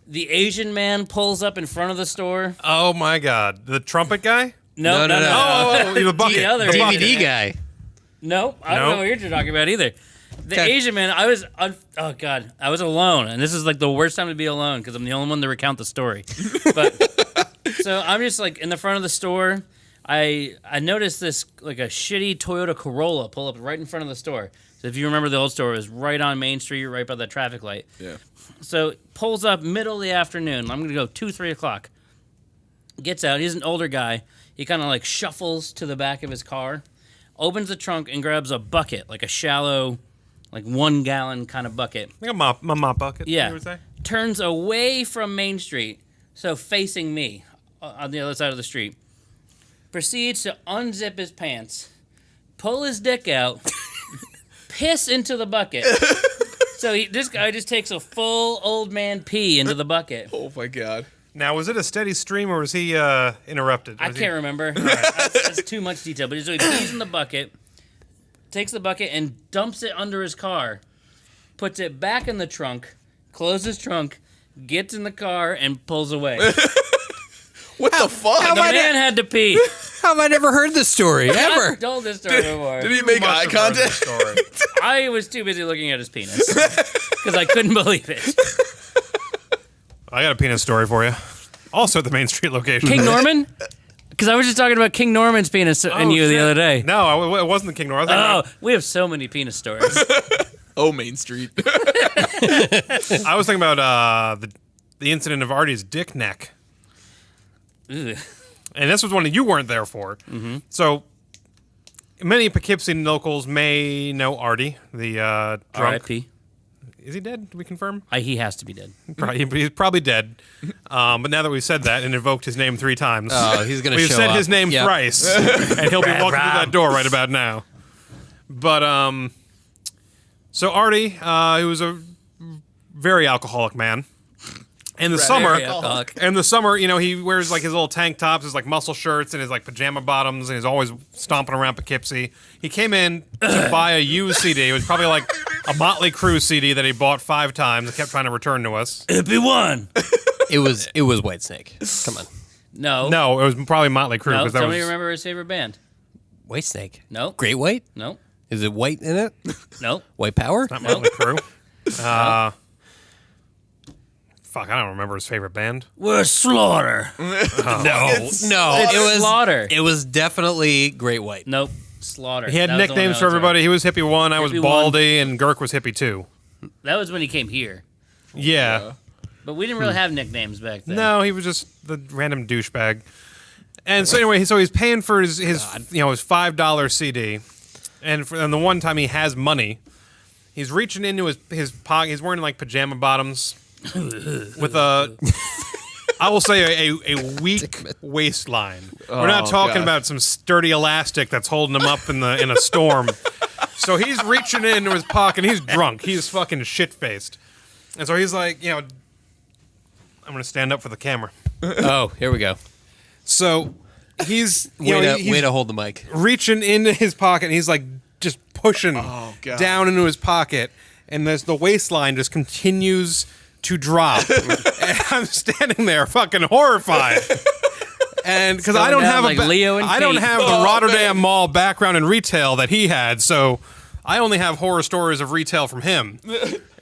The Asian man pulls up in front of the store. Oh my God, the trumpet guy? No. Oh, the bucket. The other bucket. DVD guy. Nope, I don't know what you're talking about either. The Okay. Asian man, I was alone, and this is like the worst time to be alone because I'm the only one to recount the story. But so I'm just like in the front of the store. I noticed this like a shitty Toyota Corolla pull up right in front of the store. So if you remember the old store, it was right on Main Street, right by the traffic light. Yeah. So pulls up middle of the afternoon. I'm gonna go 2-3 o'clock. Gets out. He's an older guy. He kind of like shuffles to the back of his car, opens the trunk and grabs a bucket, like a shallow, like 1 gallon kind of bucket. Like a mop bucket, Yeah. you would say? Turns away from Main Street, so facing me on the other side of the street. Proceeds to unzip his pants, pull his dick out, piss into the bucket. So this guy just takes a full old man pee into the bucket. Oh my God. Now, was it a steady stream or was he interrupted? I can't remember. That's too much detail. But so he pees in the bucket, takes the bucket and dumps it under his car, puts it back in the trunk, closes trunk, gets in the car, and pulls away. What the fuck? The man had to pee. How have I never heard this story ever? I've told this story before. Did he make eye contact? Story. I was too busy looking at his penis because I couldn't believe it. I got a penis story for you. Also at the Main Street location. King Norman? Because I was just talking about King Norman's penis and you the other day. No, it wasn't the King Norman. Oh, we have so many penis stories. Oh, Main Street. I was thinking about the incident of Artie's dick neck. Ugh. And this was one that you weren't there for. Mm-hmm. So, many Poughkeepsie locals may know Artie, the drunk. R.I.P. Is he dead? Do we confirm? He has to be dead. He's probably dead. But now that we've said that and invoked his name 3 times, He's gonna we've show said up. his name Yep. thrice, and he'll be walking through that door right about now. But so Artie, he was a very alcoholic man. In the summer, you know, he wears like his little tank tops, his like muscle shirts, and his like pajama bottoms, and he's always stomping around Poughkeepsie. He came in to buy a used CD. It was probably like a Motley Crue CD that he bought 5 times and kept trying to return to us. Hippie one. It was Whitesnake. Come on. No, it was probably Motley Crue. No, 'cause that somebody was, remember his favorite band? Whitesnake. No. Great White? No. Is it white in it? No. White Power? not Motley Crue. Fuck, I don't remember his favorite band. We're Slaughter. No, It's it was Slaughter. It was definitely Great White. Nope. Slaughter. He had That was the one nicknames I for was everybody. He was Hippie 1, I was Hippie Baldy, and Girk was Hippie 2. right. That was when he came here. Yeah. But we didn't really have nicknames back then. No, he was just the random douchebag. And so anyway, so he's paying for his his $5 CD, and the one time he has money, he's reaching into his pocket. He's wearing like pajama bottoms with a, I will say a weak waistline. We're not talking God. about some sturdy elastic that's holding him up in a storm. So he's reaching into his pocket. He's drunk. He's fucking shit faced, and so he's like, I'm gonna stand up for the camera. Oh, here we go. So he's Way to hold the mic. reaching into his pocket, and he's like just pushing God. down into his pocket, and the waistline just continues to drop. And I'm standing there, fucking horrified. And because I don't down have like Leo and I don't Kate. have the Rotterdam Mall background in retail that he had, so I only have horror stories of retail from him.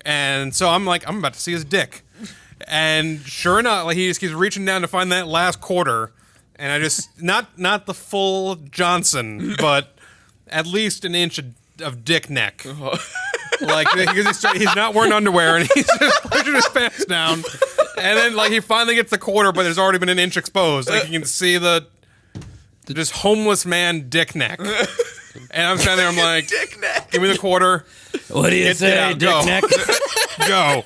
And so I'm like, I'm about to see his dick. And sure enough, like he just keeps reaching down to find that last quarter, and I just not the full Johnson, but at least an inch of dick neck. Like because he's not wearing underwear, and he's just pushing his pants down, and then like he finally gets the quarter, but there's already been an inch exposed. Like you can see the just homeless man dick neck. And I'm standing there, I'm like, Dick neck. give me the quarter. What do you Get say, out, Dick go. Neck? Go.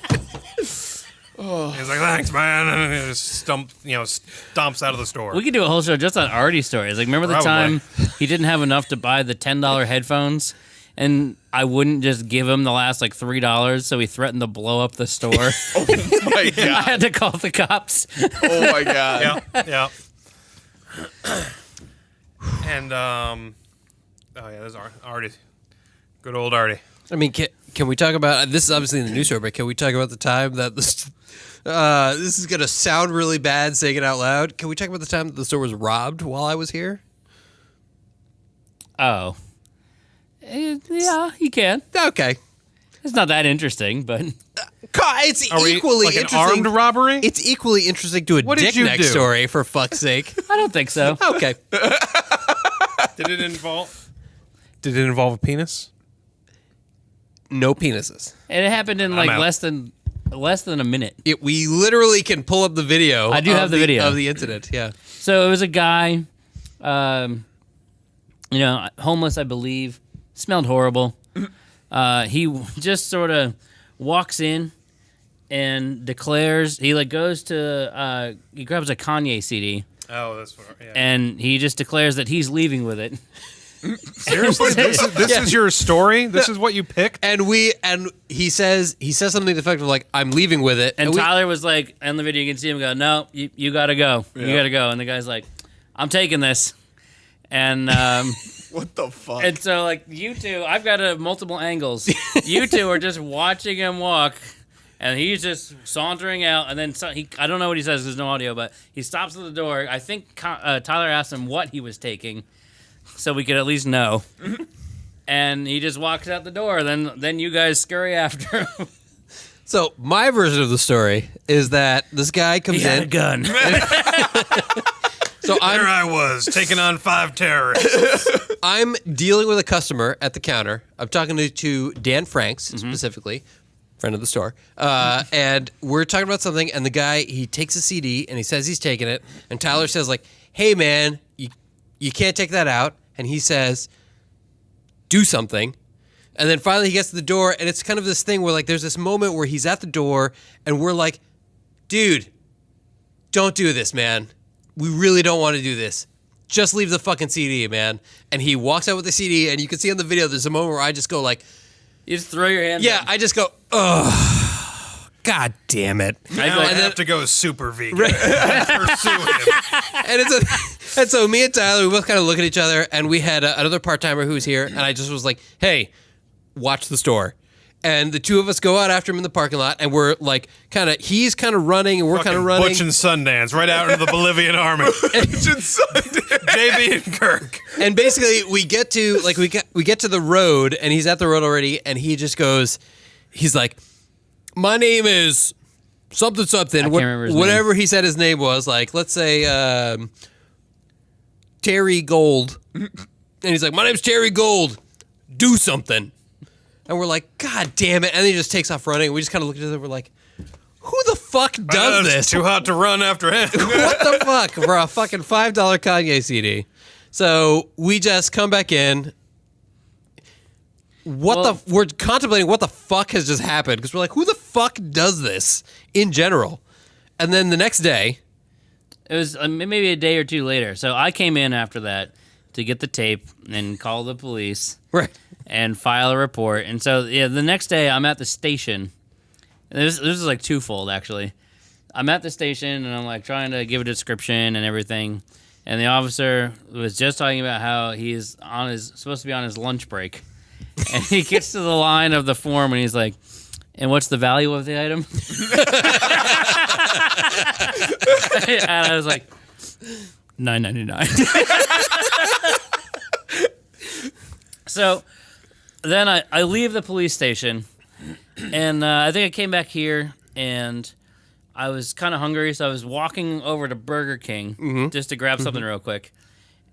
He's like, thanks, man, and he just stomps out of the store. We could do a whole show just on Artie stories. Like, remember the Probably. time he didn't have enough to buy the $10 headphones, and I wouldn't just give him the last like $3, so he threatened to blow up the store. Oh my I God. had to call the cops. Oh my God. Yeah. And there's Artie. Good old Artie. I mean, can we talk about this? Is obviously in the news story, but can we talk about the time that This is gonna sound really bad saying it out loud. Can we talk about the time that the store was robbed while I was here? Oh. Yeah, you can. Okay. It's not that interesting, but It's Are we equally like an interesting. armed robbery? It's equally interesting to a What did dick you neck do? story, for fuck's sake. I don't think so. Okay. Did it involve a penis? No penises. And it happened in like out. less than a minute. We literally can pull up the video. I do have the video. of the incident. Yeah. So it was a guy, homeless, I believe. Smelled horrible. He just sort of walks in and declares he goes to he grabs a Kanye CD Oh, that's what. Yeah. and he just declares that he's leaving with it. Seriously, this is your story. This is what you picked. And he says something to the effect of like, "I'm leaving with it." And we- Tyler was like, on the video you can see him go, "No, you gotta go. You gotta go." And the guy's like, "I'm taking this." And What the fuck? and so like you two, I've got multiple angles. You two are just watching him walk, and he's just sauntering out. And then I don't know what he says. There's no audio, but he stops at the door. I think Tyler asked him what he was taking, so we could at least know. And he just walks out the door. Then you guys scurry after him. So my version of the story is that this guy comes He had a in. gun. So There I was taking on 5 terrorists. I'm dealing with a customer at the counter. I'm talking to Dan Franks specifically, friend of the store, and we're talking about something. And the guy, he takes a CD and he says he's taking it. And Tyler says like, "Hey man, you can't take that out." And he says, "Do something." And then finally he gets to the door, and it's kind of this thing where like there's this moment where he's at the door, and we're like, "Dude, don't do this, man. We really don't want to do this. Just leave the fucking CD, man." And he walks out with the CD, and you can see on the video there's a moment where I just go like, You just throw your hands yeah, up. I just go, "Ugh, god damn it." Now I and have to go super vegan. Pursue him. And so me and Tyler, we both kind of look at each other, and we had another part-timer who was here, and I just was like, "Hey, watch the store." And the two of us go out after him in the parking lot, and we're like, he's kind of running, and we're kind of Fucking running. Butch and Sundance, right out into the Bolivian army. JB and Kirk. And basically, we get to the road, and he's at the road already, and he just goes, he's like, "My name is something something." can't remember his whatever he said his name was, like let's say Terry Gold, and he's like, "My name's Terry Gold. Do something." And we're like, "God damn it!" And then he just takes off running. We just kind of look at each other. We're like, "Who the fuck does It's this? too hot to run after him. What the fuck for a fucking $5 Kanye CD?" So we just come back in. We're contemplating what the fuck has just happened, because we're like, who the fuck does this in general? And then the next day, It was maybe a day or two later. So I came in after that to get the tape and call the police right? and file a report. And so the next day I'm at the station. And this is like twofold actually. I'm at the station and I'm like trying to give a description and everything. And the officer was just talking about how he's supposed to be on his lunch break. And he gets to the line of the form and he's like, "And what's the value of the item?" And I was like, $9.99. So then I leave the police station, and I think I came back here, and I was kind of hungry, so I was walking over to Burger King just to grab something real quick.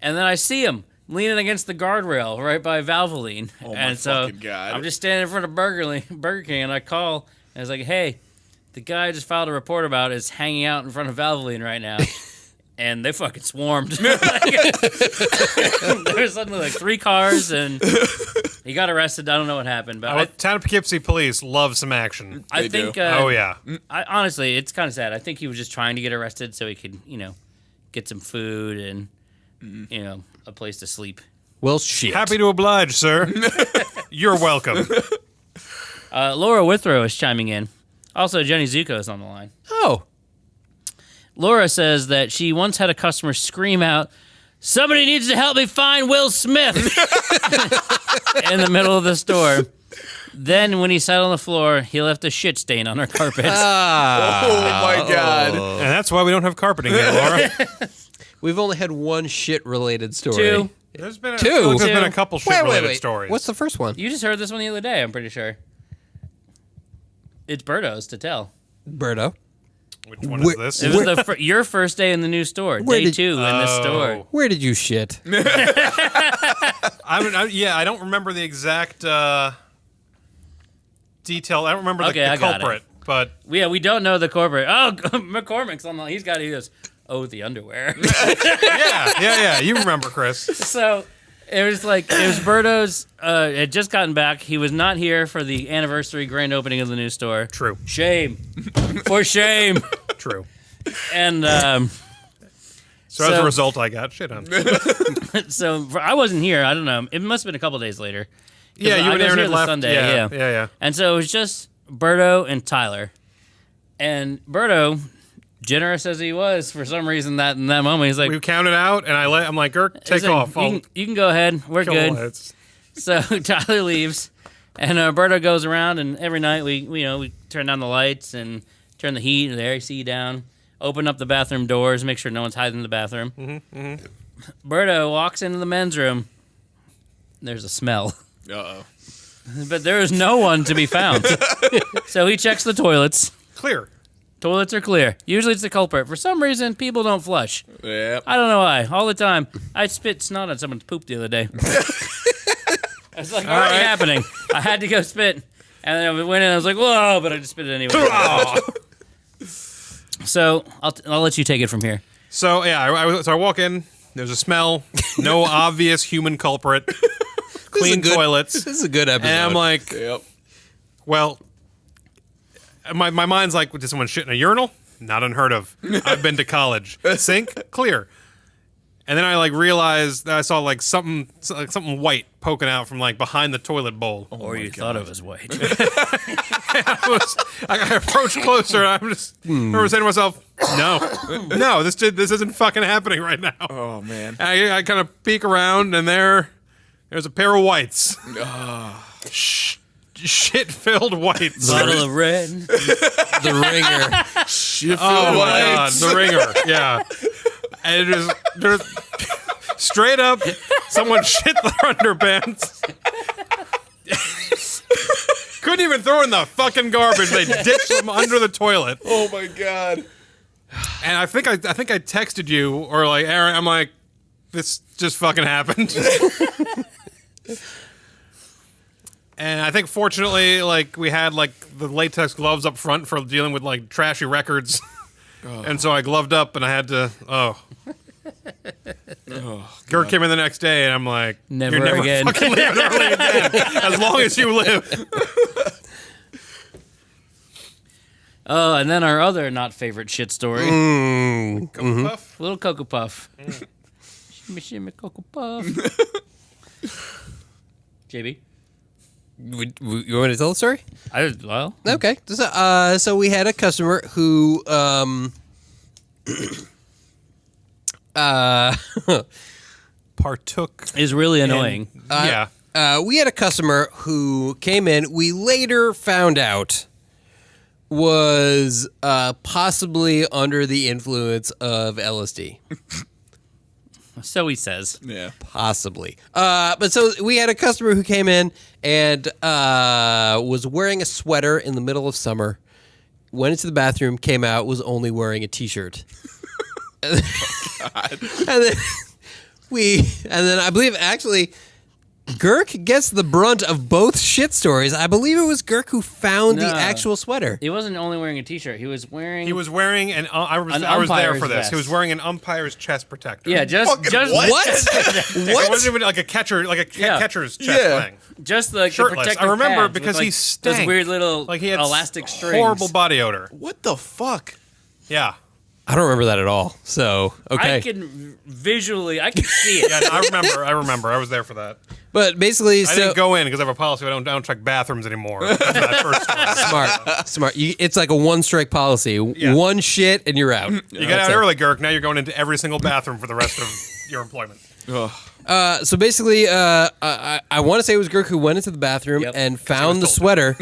And then I see him leaning against the guardrail right by Valvoline. Oh, my and so fucking God. I'm just standing in front of Burger King, and I call, and I was like, "Hey, the guy I just filed a report about is hanging out in front of Valvoline right now." And they fucking swarmed. There was suddenly like 3 cars, and he got arrested. I don't know what happened, but Town of Poughkeepsie police love some action. I They think. do. Oh, yeah. Honestly, it's kind of sad. I think he was just trying to get arrested so he could, get some food and, a place to sleep. Well, shit. Happy to oblige, sir. You're welcome. Laura Withrow is chiming in. Also, Jenny Zuko is on the line. Oh, Laura says that she once had a customer scream out, "Somebody needs to help me find Will Smith," in the middle of the store. Then when he sat on the floor, he left a shit stain on our carpet. Oh my god. And that's why we don't have carpeting here, Laura. We've only had one shit-related story. Two. There's been Two? There's been a couple shit-related stories. What's the first one? You just heard this one the other day, I'm pretty sure. It's Birdo's to tell. Birdo. Which one is this? It was your first day in the new store. Day 2 in this store. Where did you shit? I don't remember the exact detail. I don't remember the culprit, but Yeah, we don't know the corporate. Oh, McCormick's on the. He goes. Oh, the underwear. yeah. You remember, Chris? So it was Birdo's. Had just gotten back. He was not here for the anniversary grand opening of the new store. True. Shame. For shame. True. And so as a result, I got shit on. so I wasn't here. I don't know. It must have been a couple days later. Yeah, you and Aaron had left. Sunday, yeah. And so it was just Birdo and Tyler. And Birdo, generous as he was, for some reason that in that moment, he's like, we counted out, and I'm like, Girk, take off. You can go ahead. We're good. So Tyler leaves, and Birdo goes around, and every night we turn down the lights and turn the heat and the AC down, open up the bathroom doors, make sure no one's hiding in the bathroom. Birdo walks into the men's room. There's a smell. Uh-oh. But there is no one to be found. So he checks the toilets. Clear. Toilets are clear. Usually it's the culprit. For some reason, people don't flush. Yeah. I don't know why. All the time. I spit snot on someone's poop the other day. I was like, already happening. I had to go spit. And then I went in and I was like, whoa, but I just spit it anyway. So I'll let you take it from here. So, yeah, I walk in. There's a smell. No obvious human culprit. Clean toilets. This is a good episode. And I'm like, Yep. well, my mind's like, did someone shit in a urinal? Not unheard of. I've been to college. Sink? Clear. And then I realized that I saw something white poking out from behind the toilet bowl. Or you thought it was white. I approached closer, and I'm just remember saying to myself, no, this isn't fucking happening right now. Oh man. And I kind of peek around, and there's a pair of whites. Shit-filled whites. Bottle of red. The ringer. Oh my god, the ringer. Yeah. And it is there's straight up someone shit their underpants. Couldn't even throw in the fucking garbage. They ditched them under the toilet. Oh my god. And I think I texted you or Aaron. I'm like, this just fucking happened. And I think fortunately, we had the latex gloves up front for dealing with trashy records. And so I gloved up, and I had to. Girk came in the next day, and I'm like, Never "You're never again. fucking leaving early again, as long as you live." Oh, and then our other not favorite shit story. Cocoa Puff? Little Cocoa Puff. Shimmy, shimmy, Cocoa Puff. JB? You want me to tell the story? Well. Okay. So we had a customer who Partook. Is really annoying. Yeah. we had a customer who came in. We later found out was possibly under the influence of LSD. So he says. Yeah. Possibly. But so we had a customer who came in and was wearing a sweater in the middle of summer, went into the bathroom, came out, was only wearing a t-shirt. And then I believe actually Girk gets the brunt of both shit stories. I believe it was Girk who found the actual sweater. He wasn't only wearing a t-shirt. He was wearing an. I was there for this. vest. He was wearing an umpire's chest protector. Yeah, just What? It wasn't even like a catcher, catcher's chest thing. just Shirtless. the protective I remember pads because with, he stank. those weird little He had elastic strings. horrible body odor. What the fuck? Yeah. I don't remember that at all. So, okay. I can see it. Yeah, I remember. I was there for that. But basically, I didn't go in because I have a policy. I don't check bathrooms anymore. After that first one. smart. It's like a one-strike policy. Yeah. One shit and you're out. You got out early, Girk. Now you're going into every single bathroom for the rest of your employment. Ugh. So basically, I want to say it was Girk who went into the bathroom Yep. and found the told. sweater,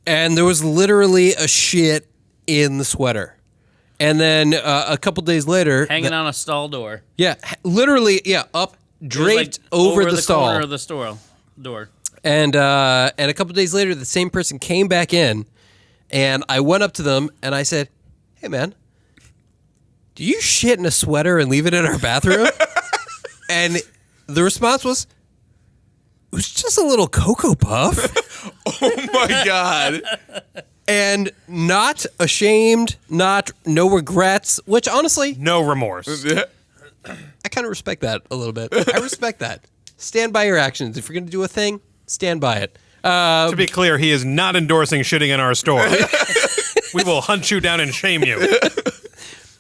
and there was literally a shit in the sweater. And then a couple days later, Hanging on a stall door. literally, up It was, draped like, over the stall. corner of the store door. And a couple days later, the same person came back in, and I went up to them and I said, "Hey, man, do you shit in a sweater and leave it in our bathroom?" And the response was, "It was just a little Cocoa Puff." Oh my god. And not ashamed, no regrets, which honestly, No remorse. I kind of respect that a little bit. I respect that. Stand by your actions. If you're going to do a thing, stand by it. To be clear, he is not endorsing shitting in our store. We will hunt you down and shame you.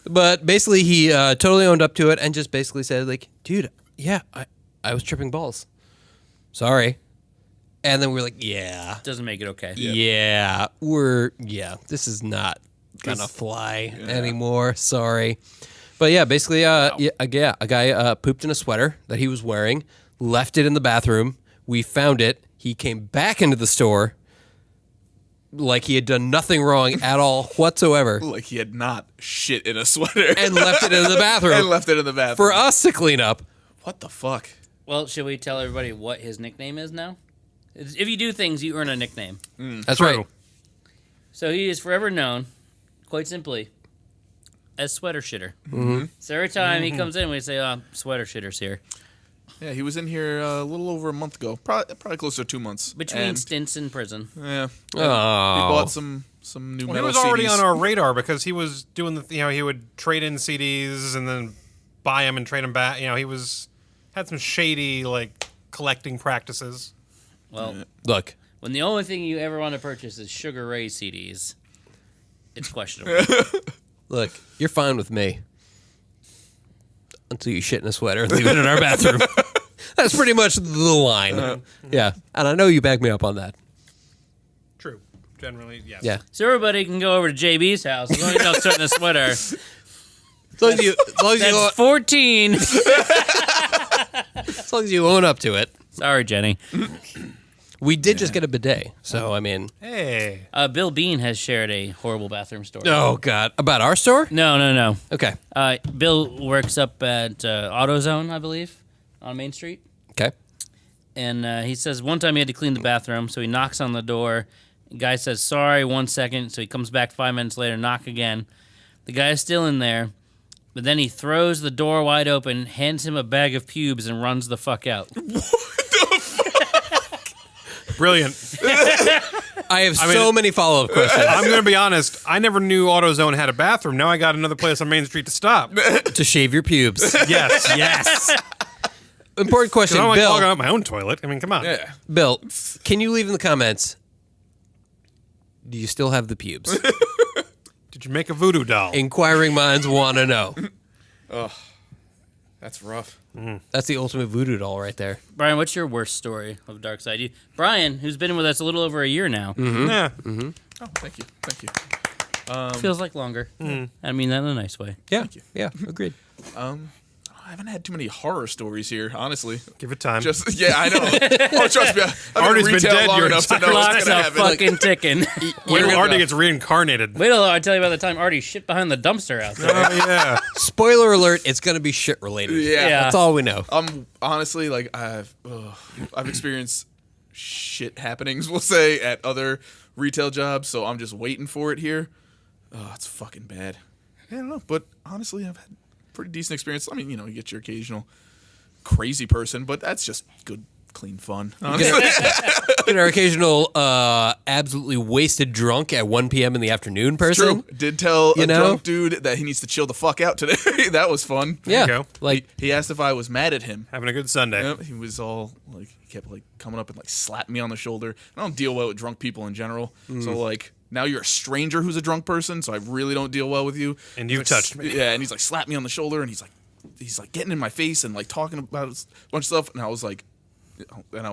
But basically, he totally owned up to it and just basically said, like, dude, yeah, I was tripping balls. Sorry. And then we were like, yeah, Doesn't make it okay. this is not going to fly anymore. Sorry. But yeah, basically, a guy pooped in a sweater that he was wearing, left it in the bathroom. We found it. He came back into the store like he had done nothing wrong at all whatsoever. Like he had not shit in a sweater. And left it in the bathroom. And left it in the bathroom. For us to clean up. What the fuck? Well, should we tell everybody what his nickname is now? If you do things, you earn a nickname. That's True. right. So he is forever known, quite simply, as Sweater Shitter. Mm-hmm. So every time he comes in, we say, Sweater Shitter's here. Yeah, he was in here a little over a month ago. Probably close to 2 months. Between And, stints in prison. yeah. Oh. We bought some new Well, he metal was already CDs. on our radar because he was doing he would trade in CDs and then buy them and trade them back. He had some shady collecting practices. Well, Look, when the only thing you ever want to purchase is Sugar Ray CDs, it's questionable. look, you're fine with me. Until you shit in a sweater and leave it in our bathroom. That's pretty much the line. Yeah. And I know you back me up on that. True. Generally, yes. Yeah. So everybody can go over to JB's house as long as you don't start in a sweater. As long as That's 14. as long as you own up to it. Sorry, Jenny. We did just get a bidet. So, I mean. Hey. Bill Bean has shared a horrible bathroom story. Oh, God. About our store? No. Okay. Bill works up at AutoZone, I believe, on Main Street. Okay. And he says one time he had to clean the bathroom, so he knocks on the door. The guy says, sorry, 1 second. So he comes back 5 minutes later, knock again. The guy is still in there, but then he throws the door wide open, hands him a bag of pubes, and runs the fuck out. Brilliant. I have so many follow-up questions. I'm going to be honest. I never knew AutoZone had a bathroom. Now I got another place on Main Street to stop. To shave your pubes. Yes. Yes. Important question, I don't like Bill. clogging up my own toilet. I mean, come on. Yeah. Bill, can you leave in the comments, do you still have the pubes? Did you make a voodoo doll? Inquiring minds want to know. That's rough. That's the ultimate voodoo doll right there. Brian, what's your worst story of Darkside? Brian, who's been with us a little over a year now. Yeah. Oh, thank you. Thank you. Feels like longer. I mean that in a nice way. Yeah. Yeah, agreed. I haven't had too many horror stories here, honestly. Give it time. I know. Oh, trust me. I've Artie's been been retail dead long your enough to entire know Clock's what's going to a happen. fucking ticking. Wait till Artie gets reincarnated. Wait till I tell you about the time Artie shit behind the dumpster out there. Oh, yeah. Spoiler alert, it's going to be shit related. Yeah. That's all we know. Honestly, I've experienced shit happenings, we'll say, at other retail jobs, so I'm just waiting for it here. Oh, it's fucking bad. I don't know, but honestly, I've had pretty decent experience. I mean, you get your occasional crazy person, but that's just good, clean fun. Honestly. Get our occasional absolutely wasted drunk at 1 p.m. in the afternoon person. True. Did tell a know? drunk dude that he needs to chill the fuck out today. That was fun. Yeah. you go. Like, He asked if I was mad at him. Having a good Sunday. Yep, he was all he kept coming up and slapping me on the shoulder. I don't deal well with drunk people in general. So now you're a stranger who's a drunk person, so I really don't deal well with you. And you touched me. Yeah, and he's slapped me on the shoulder, and he's getting in my face and talking about a bunch of stuff, and I was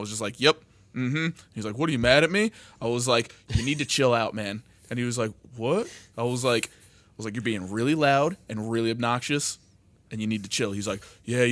just like, yep, He's like, what, are you mad at me? I was like, you need to chill out, man. And he was like, what? I was like, you're being really loud and really obnoxious. and you need to chill. He's like, yeah,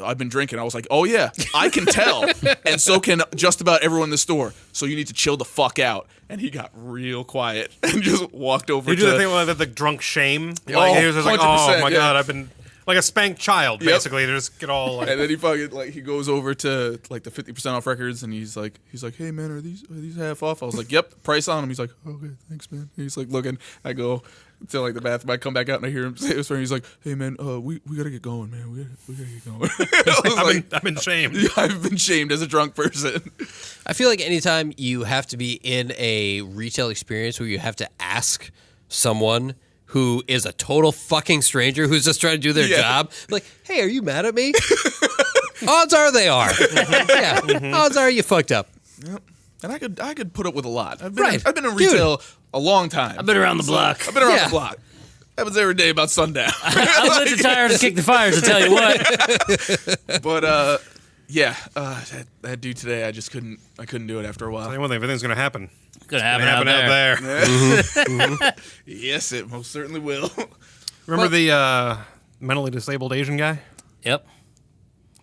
I've been drinking. I was like, oh yeah, I can tell, and so can just about everyone in the store. So you need to chill the fuck out. And he got real quiet and just walked over. You do the thing with the drunk shame. Like, he was just like, 100%, oh my god, I've been like a spanked child, basically. They just get all like. And then he fucking he goes over to like the 50% off records, and he's like, hey man, are these half off? I was like, yep, price on them. He's like, okay, thanks man. He's like looking. I go to like the bathroom. I come back out and I hear him say this. He's like, hey man, we gotta get going, man. We gotta get going. I've been shamed. I've been shamed as a drunk person. I feel like anytime you have to be in a retail experience where you have to ask someone who is a total fucking stranger who's just trying to do their job, like, hey, are you mad at me? Odds are they are. Odds are you fucked up. Yep. And I could put up with a lot. I've been in Dude. retail a long time. I've been around the block. I've been around the block. Happens every day about sundown. I'm lit to tires to kick the fires, to tell you what. But that dude today, I couldn't do it after a while. Tell you one thing, everything's gonna happen. Gonna Gonna happen happen out there. out there. Yes, it most certainly will. Remember the mentally disabled Asian guy? Yep.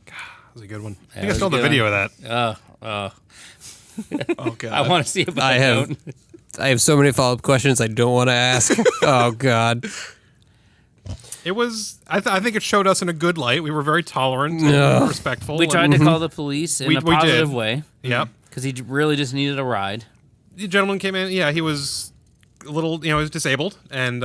That was a good one. I Yeah, think I it was still a have the good video of that. Oh god. I want to see about I have so many follow-up questions I don't want to ask. Oh God. It was. I think it showed us in a good light. We were very tolerant, and respectful. We tried to call the police in a We positive did. way. Yep. Because he really just needed a ride. The gentleman came in. Yeah, he was a little. He was disabled and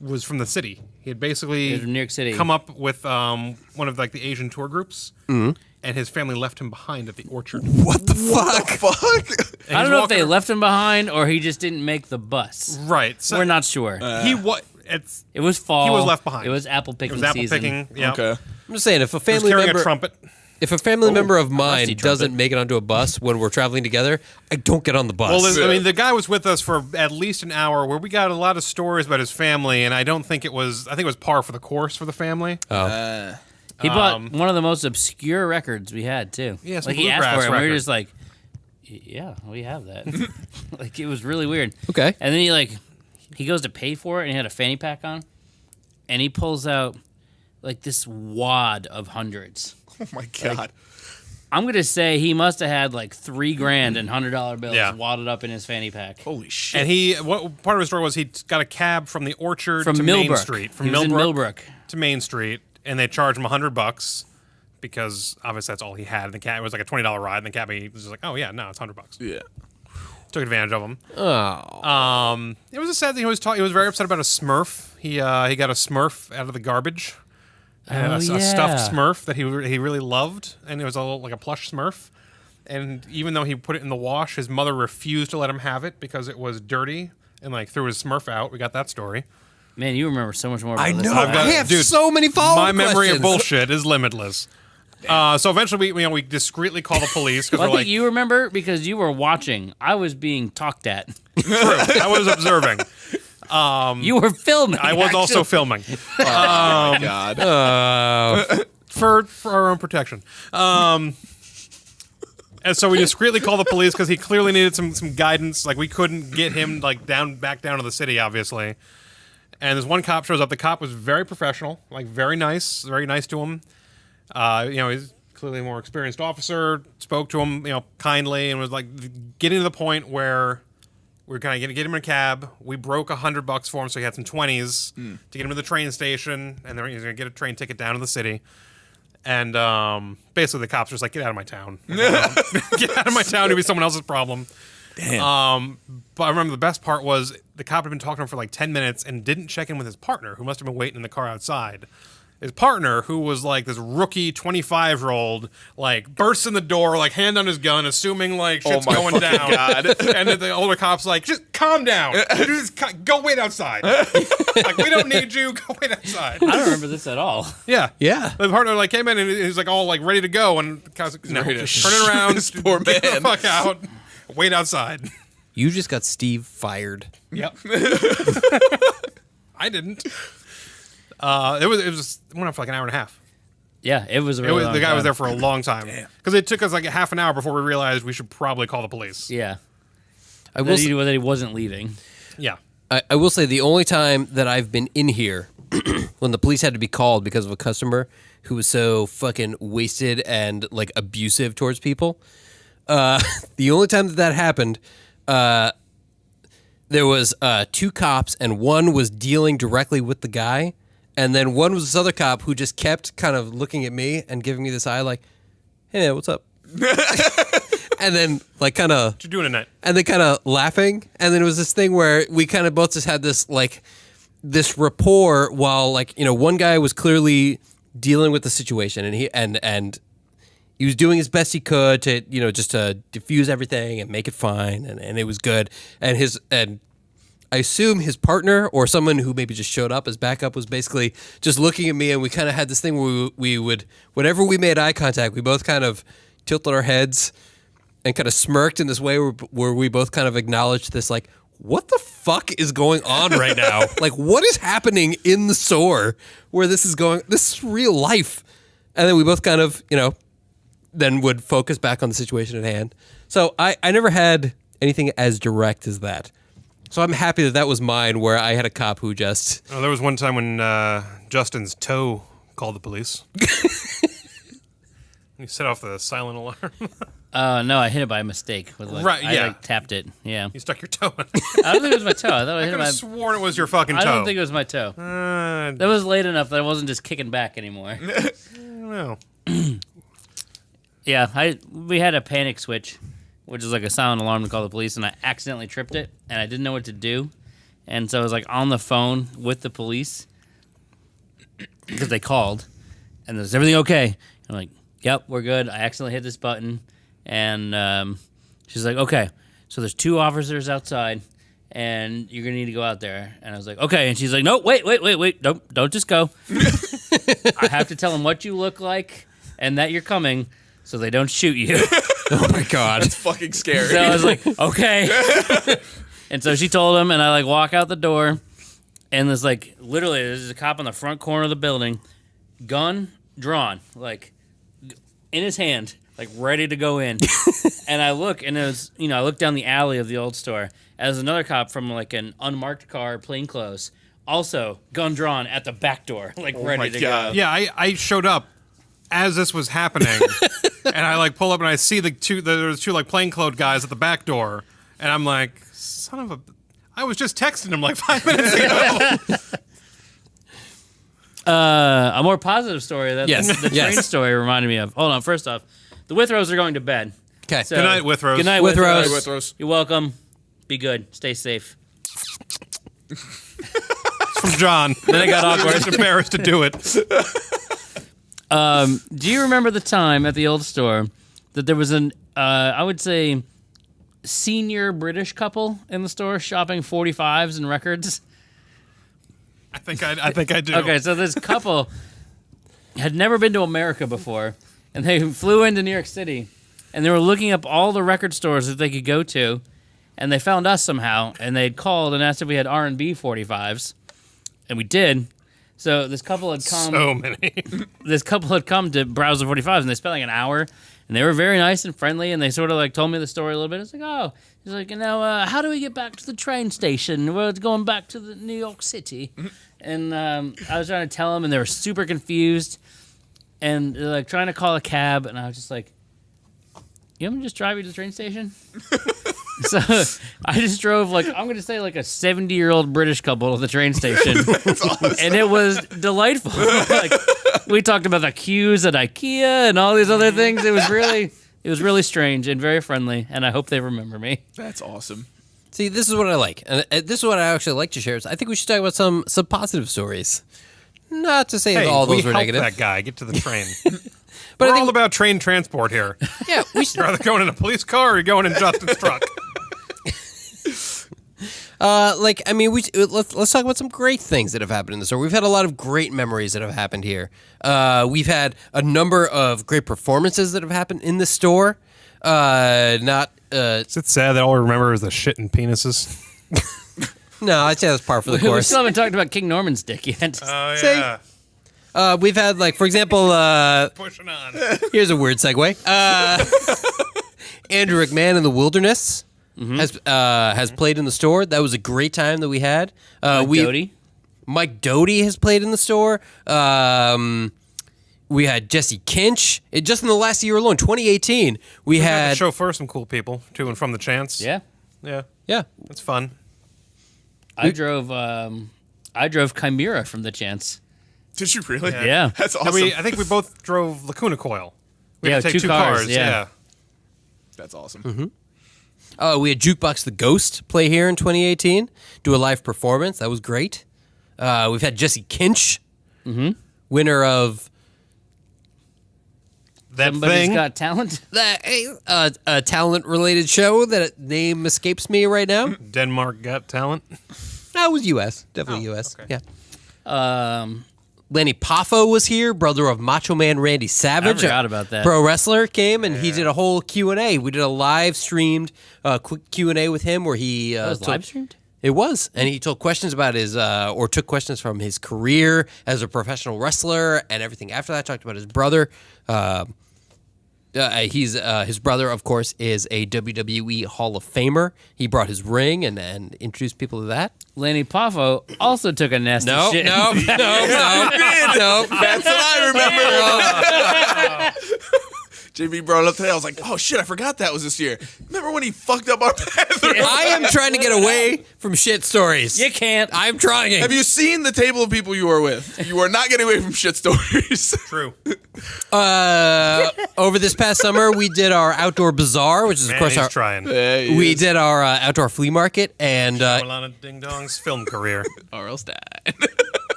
was from the city. He had basically He was from New York City. come up with one of like the Asian tour groups, and his family left him behind at the orchard. What the fuck? Fuck. I don't know if they left him behind or he just didn't make the bus. Right. So We're not sure. He was. It's. It was fall. He was left behind. It was apple It picking was apple season. picking. Yeah. Okay. I'm just saying, if a He was family carrying member, a trumpet. if a family member of mine rusty doesn't trumpet. make it onto a bus when we're traveling together, I don't get on the bus. Well, I mean, the guy was with us for at least an hour, where we got a lot of stories about his family, and I don't think it was. I think it was par for the course for the family. He bought one of the most obscure records we had, too. Yeah, some like he asked bluegrass for it, and we were record. just like, yeah, we have that. Like, it was really weird. Okay. And then he goes to pay for it, and he had a fanny pack on, and he pulls out, like, this wad of hundreds. Oh my god. I'm going to say he must have had, like, $3,000 in $100 bills Yeah. wadded up in his fanny pack. Holy shit. And part of his story was he got a cab from the orchard From to Main Millbrook. Street. From He was in Millbrook. to Main Street, and they charged him $100 because obviously that's all he had. And the cab, it was like a $20 ride, and the cabbie was just like, "Oh yeah, no, it's $100." yeah. Took advantage of him. Oh. It was a sad thing. He was very upset about a Smurf. He got a Smurf out of the garbage. And Oh, a yeah. stuffed Smurf that he really loved, and it was like a plush Smurf. And even though he put it in the wash, his mother refused to let him have it because it was dirty, and like threw his Smurf out. We got that story. Man, you remember so much more about I this. know. than got- I have dude, so many follow-up My memory of questions. bullshit is limitless. So eventually, we discreetly call the police because Well, I we're think like, you remember because you were watching. I was being talked at. true. I was observing. You were filming. I was also actually. filming Oh my god. for our own protection. And so we discreetly call the police because he clearly needed some guidance. Like we couldn't get him like back down to the city, obviously. And this one cop shows up. The cop was very professional, like very nice to him. He's clearly a more experienced officer. Spoke to him, kindly, and was like getting to the point where we were kind of going to get him in a cab. We broke $100 for him, so he had some 20s to get him to the train station, and then he was going to get a train ticket down to the city. And basically, the cops were just like, "Get out of my town! Get out of my town! It'll be someone else's problem." Damn. But I remember the best part was the cop had been talking to him for like 10 minutes and didn't check in with his partner, who must have been waiting in the car outside. His partner, who was like this rookie 25-year-old, like bursts in the door, like hand on his gun, assuming like shit's my going fucking down. God. And then the older cop's like, "Just calm down. Go wait outside. Like we don't need you. Go wait outside." I don't remember this at all. Yeah. Yeah. The partner like came in and he's like all like ready to go, and the cop's like, "No, ready to just turn it around. shoot this poor Get the man." fuck out. Wait outside." You just got Steve fired. Yep. I didn't. It went on for like an hour and a half. Yeah, it was a really long The guy was time. there for a long time because it took us like a half an hour before we realized we should probably call the police. Yeah. I will. That he wasn't leaving. Yeah. I will say the only time that I've been in here when the police had to be called because of a customer who was so fucking wasted and like abusive towards people. The only time that happened, there was 2 cops, and one was dealing directly with the guy, and then one was this other cop who just kept kind of looking at me and giving me this eye like, hey man, what's up? And then like kind of What you doing tonight? and then kind of laughing, and then it was this thing where we kind of both just had this like this rapport while like, you know, one guy was clearly dealing with the situation, and he was doing his best he could to, you know, just to diffuse everything and make it fine, and it was good. And I assume his partner or someone who maybe just showed up as backup was basically just looking at me, and we kind of had this thing where we would, whenever we made eye contact, we both kind of tilted our heads and kind of smirked in this way where we both kind of acknowledged this, like, what the fuck is going on right now? Like, what is happening in the store where this is going? This is real life. And then we both kind of, you know, then would focus back on the situation at hand. So I never had anything as direct as that. So I'm happy that was mine, where I had a cop who just... Oh, there was one time when Justin's toe called the police. He set off the silent alarm. No, I hit it by mistake. With like, Right, yeah. I like tapped it. Yeah. You stuck your toe in. I don't think it was my toe. I thought I I hit could it have by. sworn it was your fucking toe. I don't think it was my toe. That was late enough that I wasn't just kicking back anymore. I don't know. Yeah, we had a panic switch, which is like a silent alarm to call the police, and I accidentally tripped it, and I didn't know what to do, and so I was like on the phone with the police because they called, and is everything okay? I'm like, yep, we're good. I accidentally hit this button, and she's like, okay, so there's 2 officers outside, and you're gonna need to go out there. And I was like, okay, and she's like, no, wait, don't just go. I have to tell them what you look like and that you're coming, so they don't shoot you. Oh my God. That's fucking scary. So I was like, okay. And so she told him, and I like walk out the door, and there's like literally there's a cop on the front corner of the building, gun drawn, like in his hand, like ready to go in. And I look, and it was, you know, I look down the alley of the old store, and there's another cop from like an unmarked car, plain clothes, also gun drawn at the back door, like ready to go. Yeah, I showed up as this was happening, and I like pull up and I see there's 2 like plainclothes guys at the back door, and I'm like, son of a, I was just texting him like 5 minutes ago. A more positive story that Yes, the train story reminded me of. Hold on, first off, the Withrows are going to bed. Okay. So, Good night, Withrows. Good night, Withrows. Withrows. Hey, Withrows. You're welcome. Be good. Stay safe. It's from John. Then it got awkward. Just embarrassed to do it. Do you remember the time at the old store that there was an, I would say, senior British couple in the store shopping 45s and records? I think I do. Okay, so this couple had never been to America before, and they flew into New York City, and they were looking up all the record stores that they could go to, and they found us somehow, and they had called and asked if we had R&B 45s, and we did. So this couple had come. So many. This couple had come to browse the 45s, and they spent like an hour, and they were very nice and friendly, and they sort of like told me the story a little bit. It's like, oh, he's like, you know, how do we get back to the train station? We're going back to the New York City. And I was trying to tell them, and they were super confused, and they're like trying to call a cab, and I was just like, you want me to just drive you to the train station? So I just drove, like, I'm going to say like a 70-year-old British couple to the train station. That's awesome. And it was delightful. Like, we talked about the queues at IKEA and all these other things. It was really strange and very friendly, and I hope they remember me. That's awesome. See, this is what I like. And this is what I actually like to share. I think we should talk about some positive stories. Not to say that all those we were helped negative. that guy get to the train. But We're I all think, about train transport here. yeah, we should, You're either going in a police car or you're going in Justin's truck. let's talk about some great things that have happened in the store. We've had a lot of great memories that have happened here. We've had a number of great performances that have happened in the store. Is it sad that all we remember is the shit and penises? No, I'd say that's par for the We course. still haven't talked about King Norman's dick yet. Oh, See? yeah. We've had, like, for example, Pushing on. here's a weird segue. Andrew McMahon in the Wilderness has played in the store. That was a great time that we had. Dodie. Mike Doty has played in the store. We had Jesse Kinch. Just in the last year alone, 2018, we Got had to chauffeur some cool people to and from the Chance. Yeah. Yeah. yeah. That's fun. I drove Chimera from the Chance. Did you really? Yeah. That's And awesome. I think we both drove Lacuna Coil. We Yeah, had to take two two cars, cars. yeah. That's awesome. We had Jukebox the Ghost play here in 2018, do a live performance. That was great. We've had Jesse Kinch, winner of That Somebody's thing. Got Talent. a talent-related show that name escapes me right now. Denmark Got Talent. That was U.S. Definitely U.S. okay. Yeah. Lenny Poffo was here, brother of Macho Man Randy Savage. I forgot about that. Pro wrestler came and he did a whole Q&A. We did a live streamed quick Q&A with him where he That was live streamed? It was, and he told questions about his or took questions from his career as a professional wrestler and everything after that. Talked about his brother. His brother, of course, is a WWE Hall of Famer. He brought his ring and introduced people to that. Lanny Poffo also took a nasty shit. No. That's what I remember. JB brought it up today. I was like, oh shit, I forgot that was this year. Remember when he fucked up our bathroom? I am trying to get away from shit stories. You can't. I'm trying. Have you seen the table of people you are with? You are not getting away from shit stories. True. Over this past summer, we did our outdoor bazaar, which is Man, of course he's our. trying. We did our outdoor flea market, and Alana Ding Dong's film career. R.L. Stein.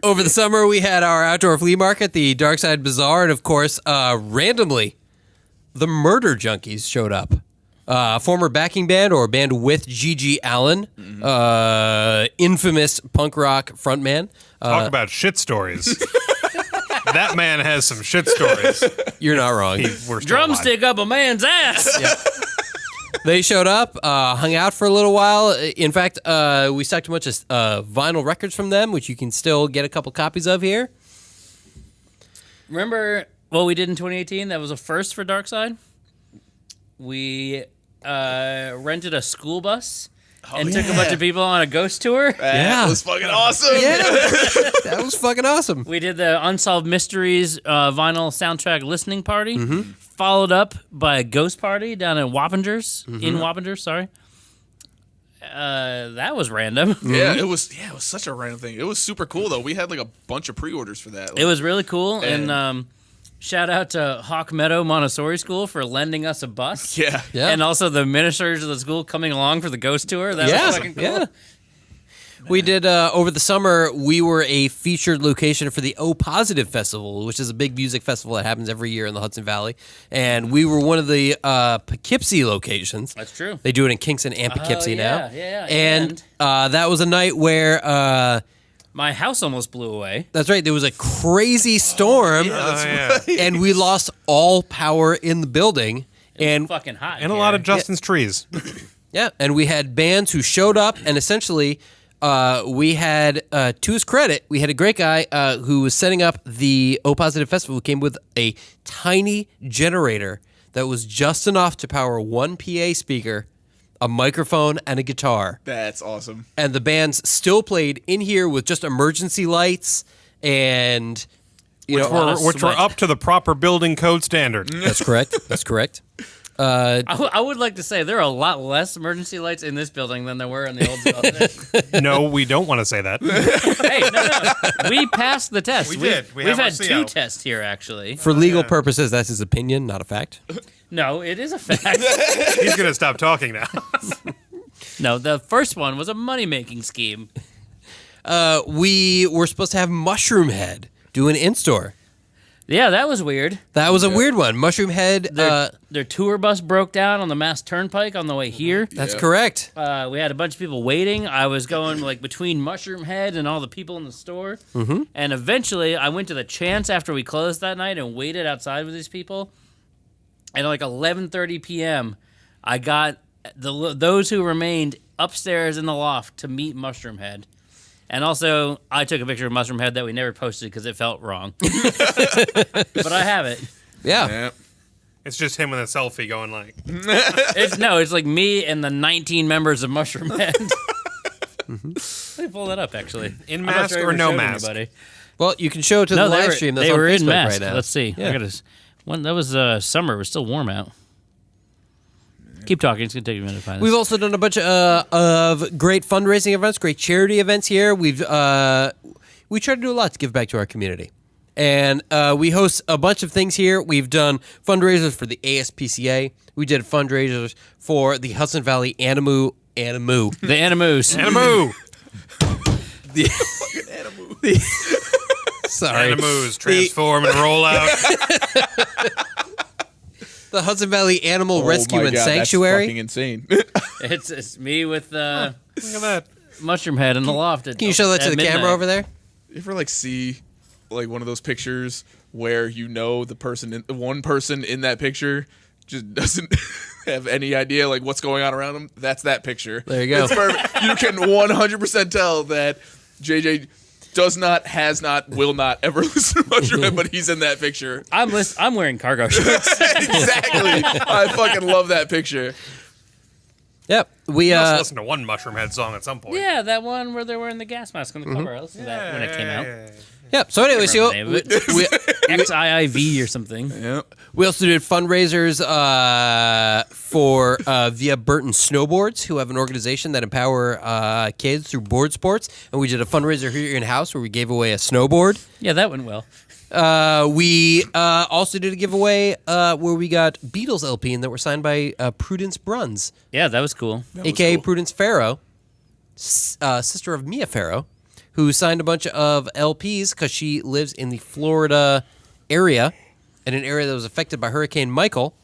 over the summer we had our outdoor flea market, the Darkside Bazaar, and of course, randomly, the Murder Junkies showed up. Former backing band or band with G.G. Allen, infamous punk rock frontman. Talk about shit stories. That man has some shit stories. You're not wrong. We're still alive. Drumstick up a man's ass. They showed up, hung out for a little while. In fact, we stocked a bunch of vinyl records from them, which you can still get a couple copies of here. Remember what we did in 2018? That was a first for Darkside. We rented a school bus and took a bunch of people on a ghost tour. Yeah. That was fucking awesome. Yeah, that was fucking awesome. We did the Unsolved Mysteries vinyl soundtrack listening party, followed up by a ghost party down in Wappingers, sorry. That was random. Yeah, it was such a random thing. It was super cool though. We had like a bunch of pre-orders for that. It was really cool, and shout out to Hawk Meadow Montessori School for lending us a bus. Yeah. And also the ministers of the school coming along for the ghost tour. That was fucking cool. Yeah. We did, over the summer, we were a featured location for the O Positive Festival, which is a big music festival that happens every year in the Hudson Valley. And we were one of the Poughkeepsie locations. That's true. They do it in Kingston and Poughkeepsie now. Yeah. And that was a night where... My house almost blew away. That's right. There was a crazy storm, and we lost all power in the building. And Fucking hot. And a lot of Justin's trees. yeah, and we had bands who showed up, and essentially, we had, to his credit, we had a great guy who was setting up the O Positive Festival, who came with a tiny generator that was just enough to power one PA speaker, a microphone, and a guitar. That's awesome. And the bands still played in here with just emergency lights and Which were up to the proper building code standard. That's correct. That's correct. I would like to say there are a lot less emergency lights in this building than there were in the old building. No, we don't want to say that. Hey, no. We passed the test. We did. We We've have our had CO. two tests here, actually. For legal purposes, that's his opinion, not a fact. No, it is a fact. He's going to stop talking now. No, the first one was a money-making scheme. We were supposed to have Mushroomhead do an in-store. Yeah, that was weird. That was a weird one. Mushroomhead, Their tour bus broke down on the Mass Turnpike on the way here. that's correct. We had a bunch of people waiting. I was going like between Mushroomhead and all the people in the store. Mm-hmm. And eventually I went to the Chance after we closed that night and waited outside with these people. And at like 11:30 p.m., I got those who remained upstairs in the loft to meet Mushroomhead. And also, I took a picture of Mushroomhead that we never posted because it felt wrong. But I have it. Yeah. Yeah. It's just him with a selfie going like, It's like me and the 19 members of Mushroomhead. pull that up, actually. In I'm not mask sure I or ever no showed mask? anybody. Well, you can show it to No, the live stream. That's they on were Facebook in mask. right now. Let's see. Yeah. I gotta. That was summer. It was still warm out. Keep talking. It's gonna take a minute to find this. We've also done a bunch of great fundraising events, great charity events here. We try to do a lot to give back to our community, and we host a bunch of things here. We've done fundraisers for the ASPCA. We did fundraisers for the Hudson Valley Animu. The Animus. Animu! Sorry, Animus, transform and roll out. the Hudson Valley Animal Oh Rescue my and God, Sanctuary. That's fucking insane. It's me with Look at that. Mushroomhead in the loft. Can you show that to the camera over there? You ever like see like one of those pictures where you know one person in that picture just doesn't have any idea like what's going on around them? That's that picture. There you go. It's perfect. You can 100% tell that JJ does not, has not, will not ever listen to Mushroomhead, but he's in that picture. I'm wearing cargo shorts. Exactly. I fucking love that picture. Yep. We You must listen to one Mushroomhead song at some point. Yeah, that one where they're wearing the gas mask on the cover. I listened to that when it came out. Yep. So anyway, so Remember the name of it. XIIV or something. Yep. we also did fundraisers for Via Burton Snowboards, who have an organization that empower kids through board sports. And we did a fundraiser here in house where we gave away a snowboard. Yeah, that went well. We also did a giveaway where we got Beatles LP and that were signed by Prudence Bruns, Yeah, that was cool. a.k.a. cool. Prudence Farrow, sister of Mia Farrow, who signed a bunch of LPs because she lives in the Florida area, in an area that was affected by Hurricane Michael.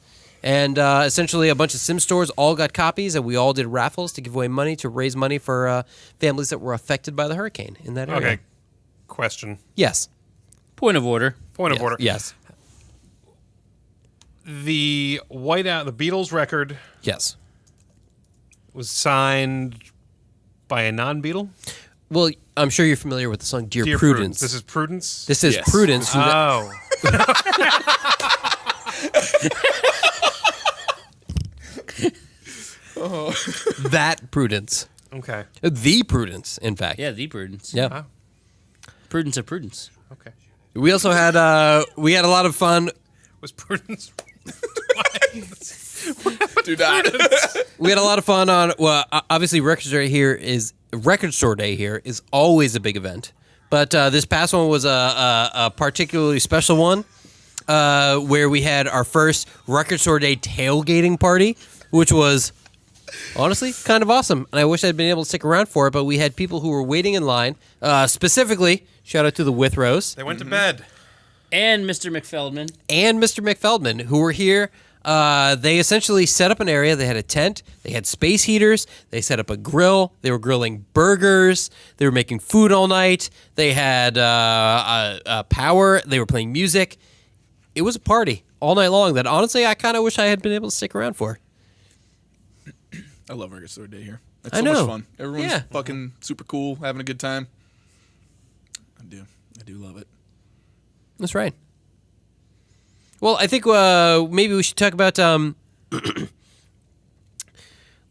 And essentially a bunch of sim stores all got copies, and we all did raffles to give away money to raise money for families that were affected by the hurricane in that area. Okay. Question. Yes. Point of order. Point of order. Yes. The Whiteout, the Beatles record Yes. was signed by a non-Beatle? Well, I'm sure you're familiar with the song Dear, Dear Prudence. This is Prudence? This is Yes. Prudence. Who Oh. that Prudence. Okay. The Prudence, in fact. Yeah, the Prudence. Yeah. Wow. Prudence of Prudence. Okay. We also had we had a lot of fun. Was Prudence... Do not. We had a lot of fun on. Well, obviously, Record Store Day here is always a big event, but this past one was a particularly special one, where we had our first Record Store Day tailgating party, which was honestly kind of awesome. And I wish I'd been able to stick around for it, but we had people who were waiting in line. Specifically, shout out to the Withrows They went to bed. And Mr. McFeldman. and Mr. McFeldman, who were here. They essentially set up an area. They had a tent. They had space heaters. They set up a grill. They were grilling burgers. They were making food all night. They had power. They were playing music. It was a party all night long that honestly I kind of wish I had been able to stick around for. I love Record Store Day here. It's I so know. much fun. Everyone's Yeah. fucking super cool, having a good time. I do love it. That's right. Well, I think maybe we should talk about.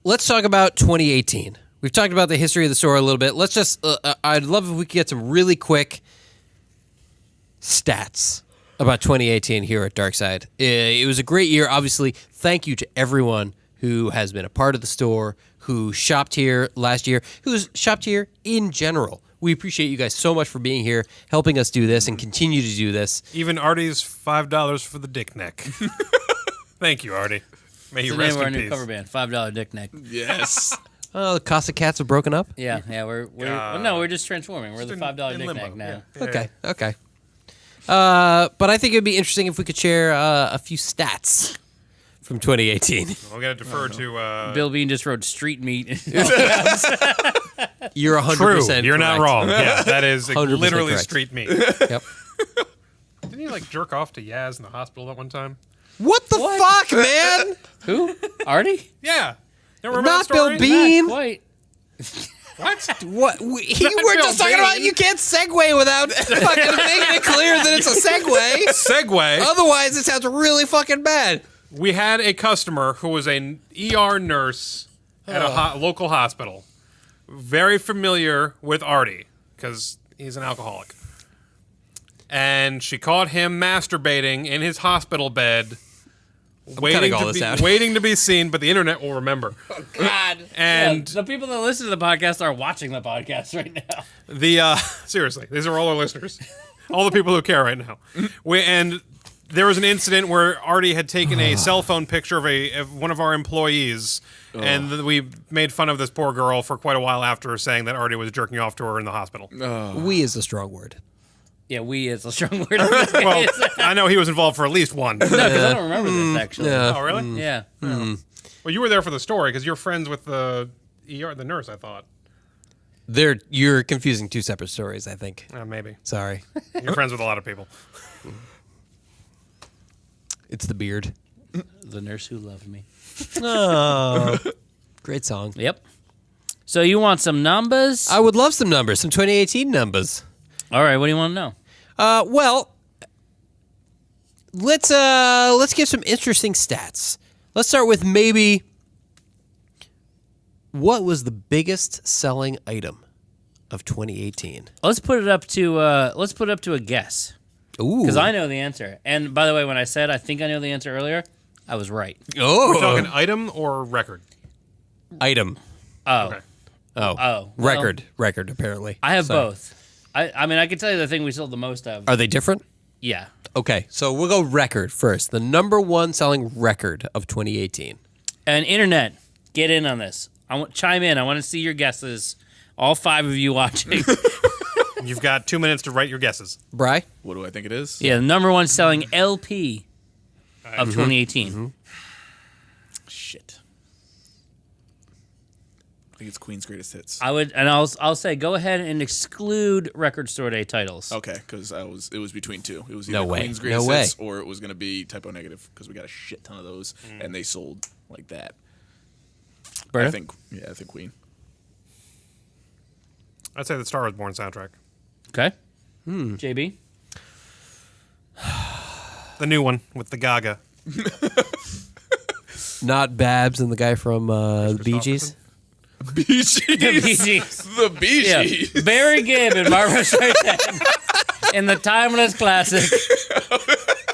Let's talk about 2018. We've talked about the history of the store a little bit. Let's just. I'd love if we could get some really quick stats about 2018 here at Darkside. It was a great year. Obviously, thank you to everyone who has been a part of the store, who shopped here last year, who's shopped here in general. We appreciate you guys so much for being here, helping us do this, and continue to do this. Even Artie's $5 for the dick neck. Thank you, Artie. May It's you the name rest of our in new peace. cover band, $5 Dick Neck. Yes. Oh, the Casa Cats have broken up? Yeah, we're well, no, we're just transforming. We're the in- $5 in Dick limbo. Neck now. Yeah. Okay. But I think it'd be interesting if we could share a few stats from 2018. We're going to defer to... Bill Bean just wrote street meat. You're 100% True. You're not correct. wrong. Yeah, that is 100% literally correct. street meat. Yep. Didn't you, like, jerk off to Yaz in the hospital that one time? What the fuck, man? Who? Artie? Yeah. Don't remember Not that story? Bill Bean. Not quite. What? What? We're Bill just talking about Bean. you can't segue without fucking making it clear that it's a segue. Segue. Otherwise, it sounds really fucking bad. We had a customer who was an ER nurse at a local hospital very familiar with Artie because he's an alcoholic. And she caught him masturbating in his hospital bed, cutting all this out. waiting to be seen, but the internet will remember. Oh, God. And the people that listen to the podcast are watching the podcast right now. Seriously, these are all our listeners. All the people who care right now. And there was an incident where Artie had taken a cell phone picture of one of our employees, and we made fun of this poor girl for quite a while after, saying that Artie was jerking off to her in the hospital. We is a strong word. Yeah, we is a strong word. In this Well, case. I know he was involved for at least one. No, because I don't remember this, actually. Yeah. Oh, really? Yeah. Well, you were there for the story because you're friends with the nurse, I thought. You're confusing two separate stories, I think. Maybe. Sorry. You're friends with a lot of people. It's the beard. The nurse who loved me. Oh, great song. Yep. So you want some numbers? I would love some numbers, some 2018 numbers. All right, what do you want to know? Well, let's give some interesting stats. Let's start with maybe what was the biggest selling item of 2018? Let's put it up to a guess. Ooh, Because I know the answer. And by the way, when I said I think I know the answer earlier, I was right. oh, We're talking item or record? item. Oh. Okay. Oh, well, record. Apparently, I have So- both. I mean, I can tell you the thing we sold the most of. Are they different? Yeah. Okay, so we'll go record first. The number one selling record of 2018. And internet, get in on this. Chime in. I want to see your guesses. All 5 of you watching. You've got 2 minutes to write your guesses. Bri? What do I think it is? Yeah, the number one selling LP of 2018. Shit. I think it's Queen's Greatest Hits. I'll say go ahead and exclude Record Store Day titles. Okay, because it was between two. It was No either way. Queen's Greatest No way. Hits or it was going to be Typo Negative because we got a shit ton of those and they sold like that. Berta? I think Queen. I'd say the Star Wars Born soundtrack. Okay. JB? The new one with the Gaga. Not Babs and the guy from the Bee Gees. Bee Gees. The Bee Gees. The Bee Yeah. Gees. Barry Gibb and Barbara Streisand in the timeless classic.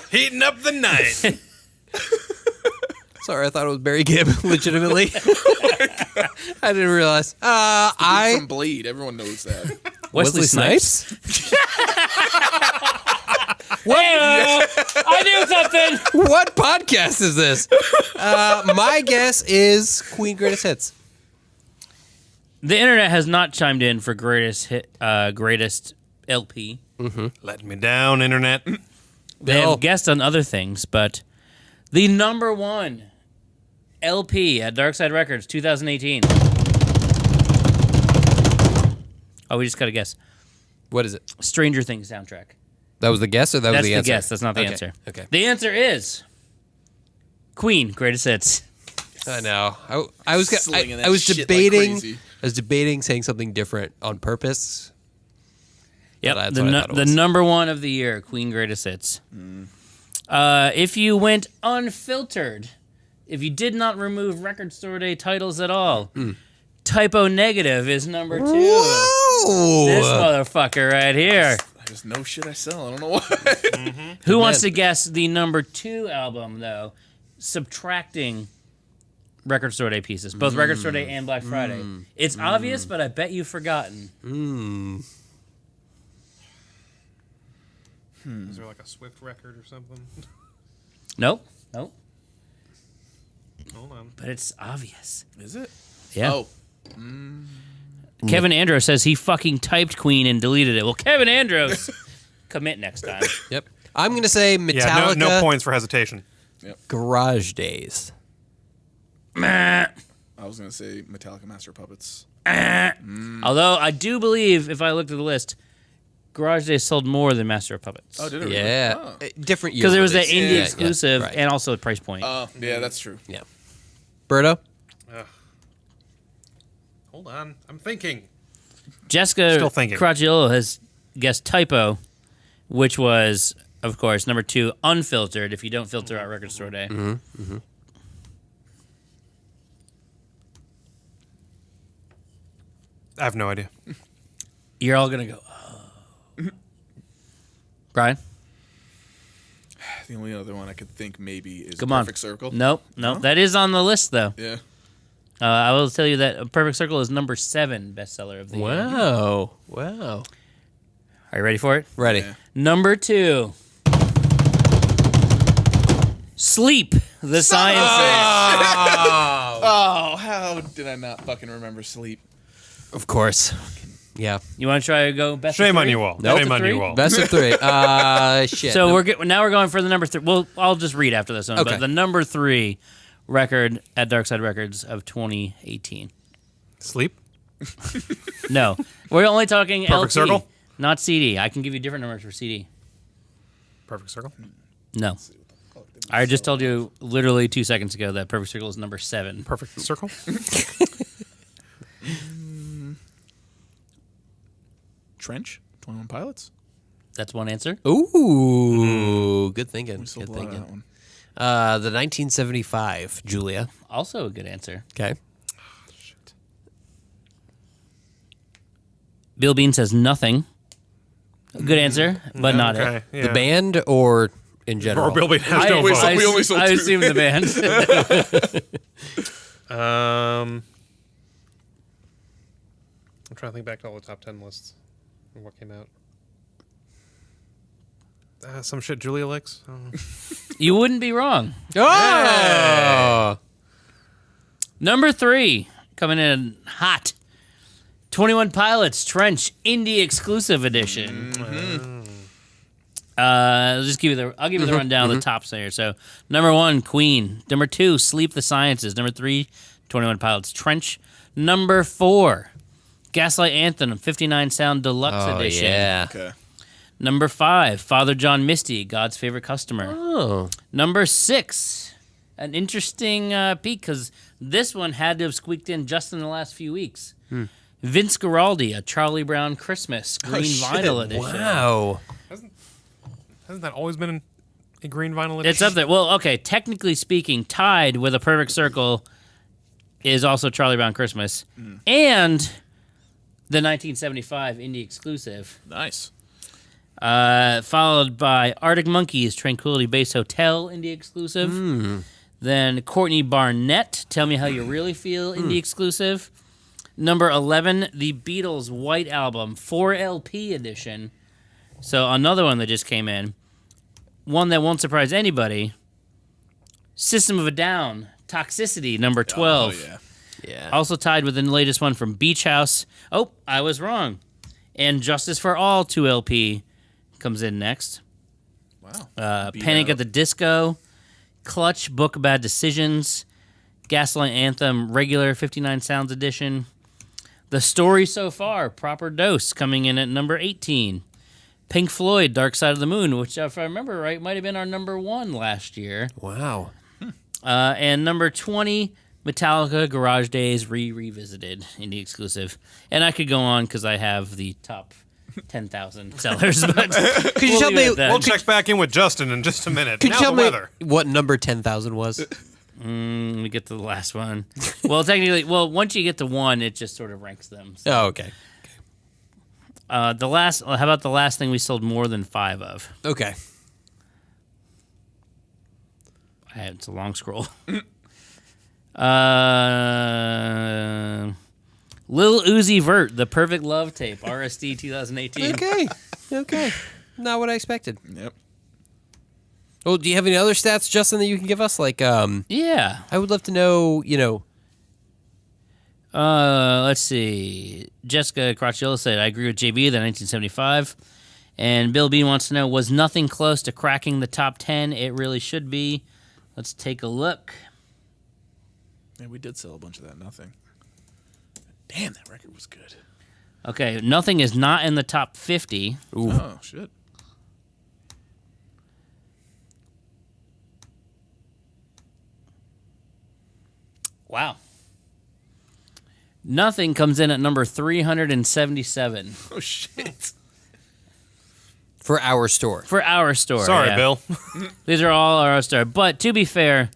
Heating up the night. Sorry, I thought it was Barry Gibb. Legitimately, I didn't realize. From Blade. Everyone knows that. Wesley Snipes. I knew something. What podcast is this? My guess is Queen Greatest Hits. The internet has not chimed in for greatest LP. Letting me down, internet. They No. have guessed on other things, but the number one LP at Darkside Records 2018. Oh, we just got to guess. What is it? Stranger Things soundtrack. That was the guess, or that That's was the the answer? guess. That's not the Okay, answer. Okay. The answer is Queen Greatest Hits. I know. I was Slinging that I was shit like debating. crazy. I was debating saying something different on purpose. Yep, That's the, what I thought it the was. number one of the year, Queen Greatest Hits. If you went unfiltered, if you did not remove Record Store Day titles at all, Typo Negative is number 2. Whoa! This motherfucker right here. I just know shit I sell. I don't know why. Who wants to guess the number 2 album, though, subtracting Record Store Day pieces, both Record Store Day and Black Friday? It's obvious, but I bet you've forgotten. Is there like a Swift record or something? Nope. Hold on. But it's obvious. Is it? Yeah. Oh, Kevin Andros says he fucking typed Queen and deleted it. Well, Kevin Andros, commit next time. Yep. I'm going to say Metallica. Yeah, no points for hesitation. Garage Days. Meh. I was going to say Metallica Master of Puppets. Although I do believe, if I looked at the list, Garage Days sold more than Master of Puppets. Oh, did it? Really? Yeah. Oh. Different year. Because there was that release. indie Yeah, exclusive yeah, right. and also the price point. Yeah, that's true. Yeah. Berto? Hold on. I'm thinking. Jessica Still thinking. Cracciolo has guessed Typo, which was, of course, number 2, unfiltered, if you don't filter out Record Store Day. I have no idea. You're all gonna go. Oh. Brian, The only other one I could think maybe is come on. Perfect Circle. Nope. That is on the list though. Yeah. I will tell you that Perfect Circle is number 7 bestseller of the year. Wow. Are you ready for it? Ready. Yeah. Number 2. Sleep, the science. Oh, how did I not fucking remember Sleep? Of course. Yeah. You want to try to go best Shame of on 3? you all. Nope. Shame on Three? you all. Best of 3. Shit. So now we're going for the number 3. Well, I'll just read after this one. Okay. But the number 3 record at Darkside Records of 2018. Sleep? No, we're only talking Perfect LP, Circle? not CD. I can give you different numbers for CD. Perfect Circle? No. I just told you literally 2 seconds ago that Perfect Circle is number 7. Perfect Circle? Trench? 21 Pilots? That's one answer. Ooh, good thinking. We sold Good a lot of that thinking. one. The 1975, Julia. Also a good answer. Okay. Bill Bean says nothing. Good answer, but not it. Okay. Yeah. The band or in general? Or Bilby has no we vote. only sold I 2. assume the band. I'm trying to think back to all the top 10 lists and what came out. Some shit Julia likes. I don't know. You wouldn't be wrong. Oh! Number 3, coming in hot. 21 Pilots Trench Indie Exclusive Edition. I'll give you the rundown of the tops there. So number 1, Queen. Number 2, Sleep the Sciences. Number 3, 21 Pilots Trench. Number 4, Gaslight Anthem 59 Sound Deluxe Edition. Yeah. Okay. Number 5, Father John Misty, God's Favorite Customer. Oh. Number 6, an interesting peak because this one had to have squeaked in just in the last few weeks. Vince Guaraldi, A Charlie Brown Christmas, green vinyl edition. Wow. Hasn't that always been a green vinyl edition? It's up there. Well, okay, technically speaking, tied with A Perfect Circle is also Charlie Brown Christmas and the 1975 indie exclusive. Nice. Followed by Arctic Monkeys, Tranquility Base Hotel indie exclusive. Then Courtney Barnett, Tell Me How You Really Feel indie exclusive. Number 11, the Beatles' White Album 4LP edition. So another one that just came in. One that won't surprise anybody. System of a Down, Toxicity, number 12. Oh, yeah. Yeah. Also tied with the latest one from Beach House. Oh, I was wrong. And Justice for All 2LP comes in next. Wow. Beat Panic Out. at the Disco, Clutch, Book of Bad Decisions, Gaslight Anthem, regular 59 Sounds edition. The Story So Far, Proper Dose, coming in at number 18. Pink Floyd, Dark Side of the Moon, which, if I remember right, might have been our number 1 last year. Wow. And number 20, Metallica, Garage Days, Revisited, indie exclusive. And I could go on because I have the top 10,000 sellers. But Could you tell me? We'll check back in with Justin in just a minute. Could Now you tell the me weather. what number 10,000 was? let me get to the last one. Well, technically, once you get to 1, it just sort of ranks them. So, Oh, okay. how about the last thing we sold more than 5 of? Okay. It's a long scroll. Lil Uzi Vert, The Perfect Love Tape, RSD 2018. Okay. Not what I expected. Yep. Well, do you have any other stats, Justin, that you can give us? Like, Yeah. I would love to know, Let's see. Jessica Crocchiola said, I agree with JB, the 1975. And Bill B wants to know, was nothing close to cracking the top 10? It really should be. Let's take a look. Yeah, we did sell a bunch of that. Nothing. Damn, that record was good. Okay, nothing is not in the top 50. Ooh. Oh, shit. Wow. Nothing comes in at number 377 Oh, shit. For our store. for our store. Sorry, yeah. Bill. These are all our store. But to be fair,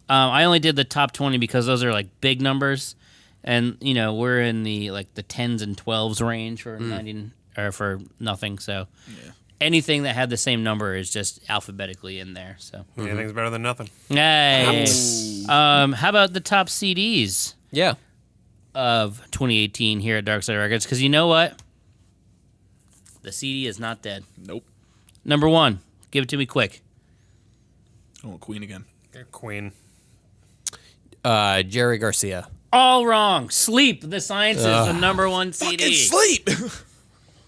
I only did the top 20 because those are like big numbers. And we're in the 10s and 12s range for 90 or for nothing. So anything that had the same number is just alphabetically in there. So Anything's better than nothing. hey, how about the top CDs Yeah. of 2018 here at Darkside Records? Because you know what, the CD is not dead. Nope. Number 1, give it to me quick. Oh, Queen again. Queen. Jerry Garcia. All wrong. Sleep. The Science is the number 1 CD. Sleep.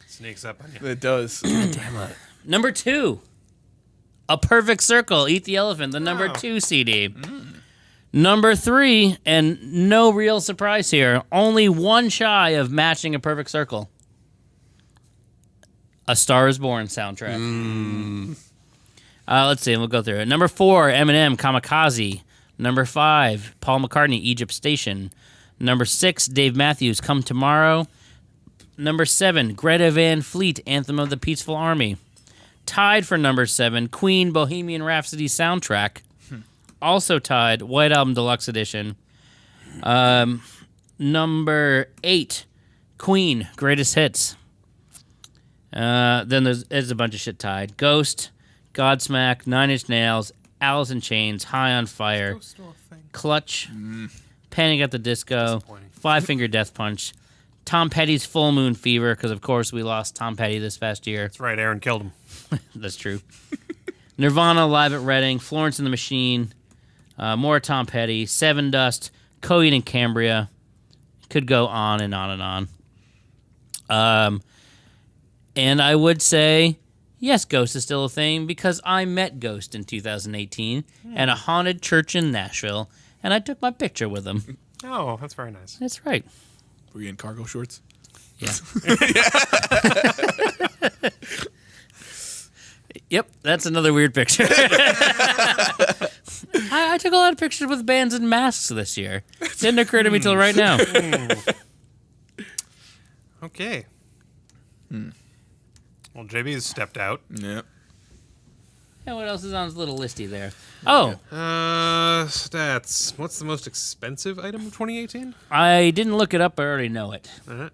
Sneaks up on you. It does. Number 2, A Perfect Circle. Eat the Elephant. The number 2 CD. Number 3, and no real surprise here, only one shy of matching A Perfect Circle. A Star Is Born soundtrack. Let's see. We'll go through it. Number 4, Eminem, Kamikaze. Number 5, Paul McCartney, Egypt Station. Number 6, Dave Matthews, Come Tomorrow. Number 7, Greta Van Fleet, Anthem of the Peaceful Army. Tied for number 7, Queen, Bohemian Rhapsody soundtrack. Also tied, White Album Deluxe Edition. Number 8, Queen, Greatest Hits. Then there's a bunch of shit tied. Ghost, Godsmack, Nine Inch Nails, Alice in Chains, High on Fire, Clutch, Panic at the Disco, Five Finger Death Punch, Tom Petty's Full Moon Fever, because of course we lost Tom Petty this past year. That's right, Aaron killed him. That's true. Nirvana, Live at Reading, Florence and the Machine, more Tom Petty, Seven Dust, Coheed and Cambria. Could go on and on and on. And I would say, yes, Ghost is still a thing because I met Ghost in 2018 at a haunted church in Nashville, and I took my picture with him. Oh, that's very nice. That's right. Were you in cargo shorts? Yeah. Yep, that's another weird picture. I took a lot of pictures with bands and masks this year. Didn't occur to me till right now. Okay. Well, JB's stepped out. Yeah. Yeah, what else is on his little listy there? Oh, Stats. What's the most expensive item of 2018? I didn't look it up, but I already know it. Uh-huh.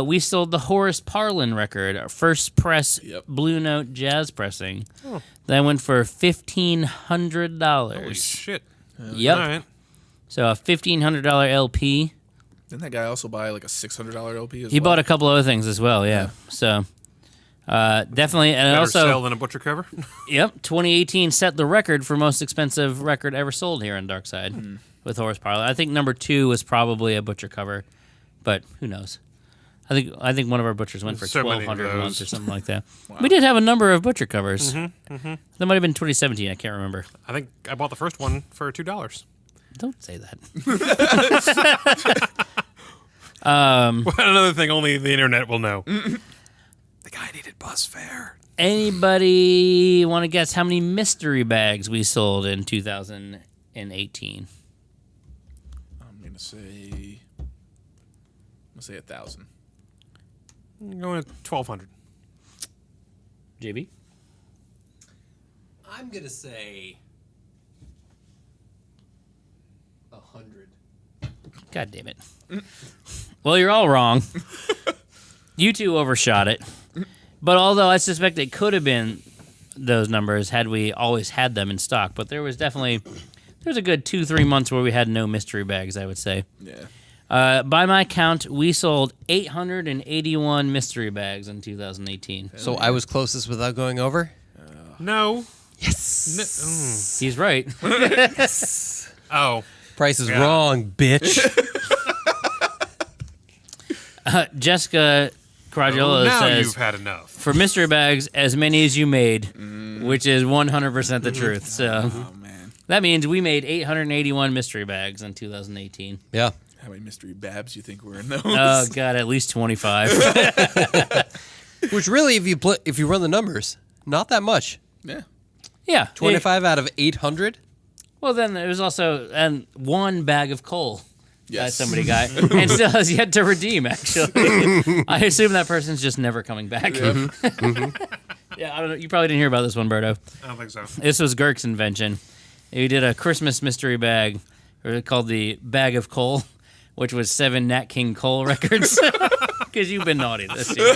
We sold the Horace Parlin record, our first press Blue Note jazz pressing. Oh. That went for $1,500. Holy shit. Yep. All right. So a $1,500 LP. Didn't that guy also buy like a $600 LP as He well? bought a couple other things as well, yeah. So definitely, and Better also, sell than a butcher cover. yep, 2018 set the record for most expensive record ever sold here in Darkside with Horace Parlin. I think number 2 was probably a butcher cover, but who knows? I think one of our butchers went for So many of $1,200 a month those. or something like that. We did have a number of butcher covers. That might have been 2017. I can't remember. I think I bought the first one for $2. Don't say that. Another thing only the internet will know. The guy needed bus fare. Anybody want to guess how many mystery bags we sold in 2018? I'm gonna say 1,000. I'm going to 1,200. JB? I'm gonna say 100. God damn it. Well, you're all wrong. You two overshot it. But although I suspect it could have been those numbers had we always had them in stock, but there was a good 2-3 months where we had no mystery bags, I would say. Yeah. By my count, we sold 881 mystery bags in 2018. So I was closest without going over? No. Yes. He's right. Oh. Price is wrong, bitch. Jessica Caragiolo Now says, you've had enough. for mystery bags, as many as you made, which is 100% the truth. So Oh man. that means we made 881 mystery bags in 2018. Yeah. How many mystery babs you think were in those? Oh, God, at least 25. Which really, if you run the numbers, not that much. Yeah. Yeah. 25 out of 800? Well, then there was also one bag of coal that Yes. somebody got and still has yet to redeem, actually. I assume that person's just never coming back. Yeah, I don't know. You probably didn't hear about this one, Berto. I don't think so. This was Girk's invention. He did a Christmas mystery bag called the Bag of Coal, which was 7 Nat King Cole records. Because you've been naughty this year.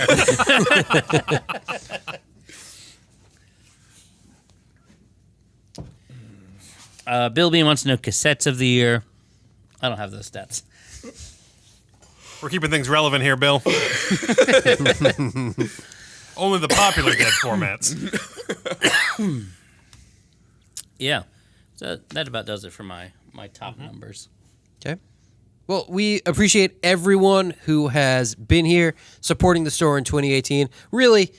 Bill Bean wants to know cassettes of the year. I don't have those stats. We're keeping things relevant here, Bill. Only the popular dead formats. Yeah. So that about does it for my top numbers. Okay. Well, we appreciate everyone who has been here supporting the store in 2018. Really,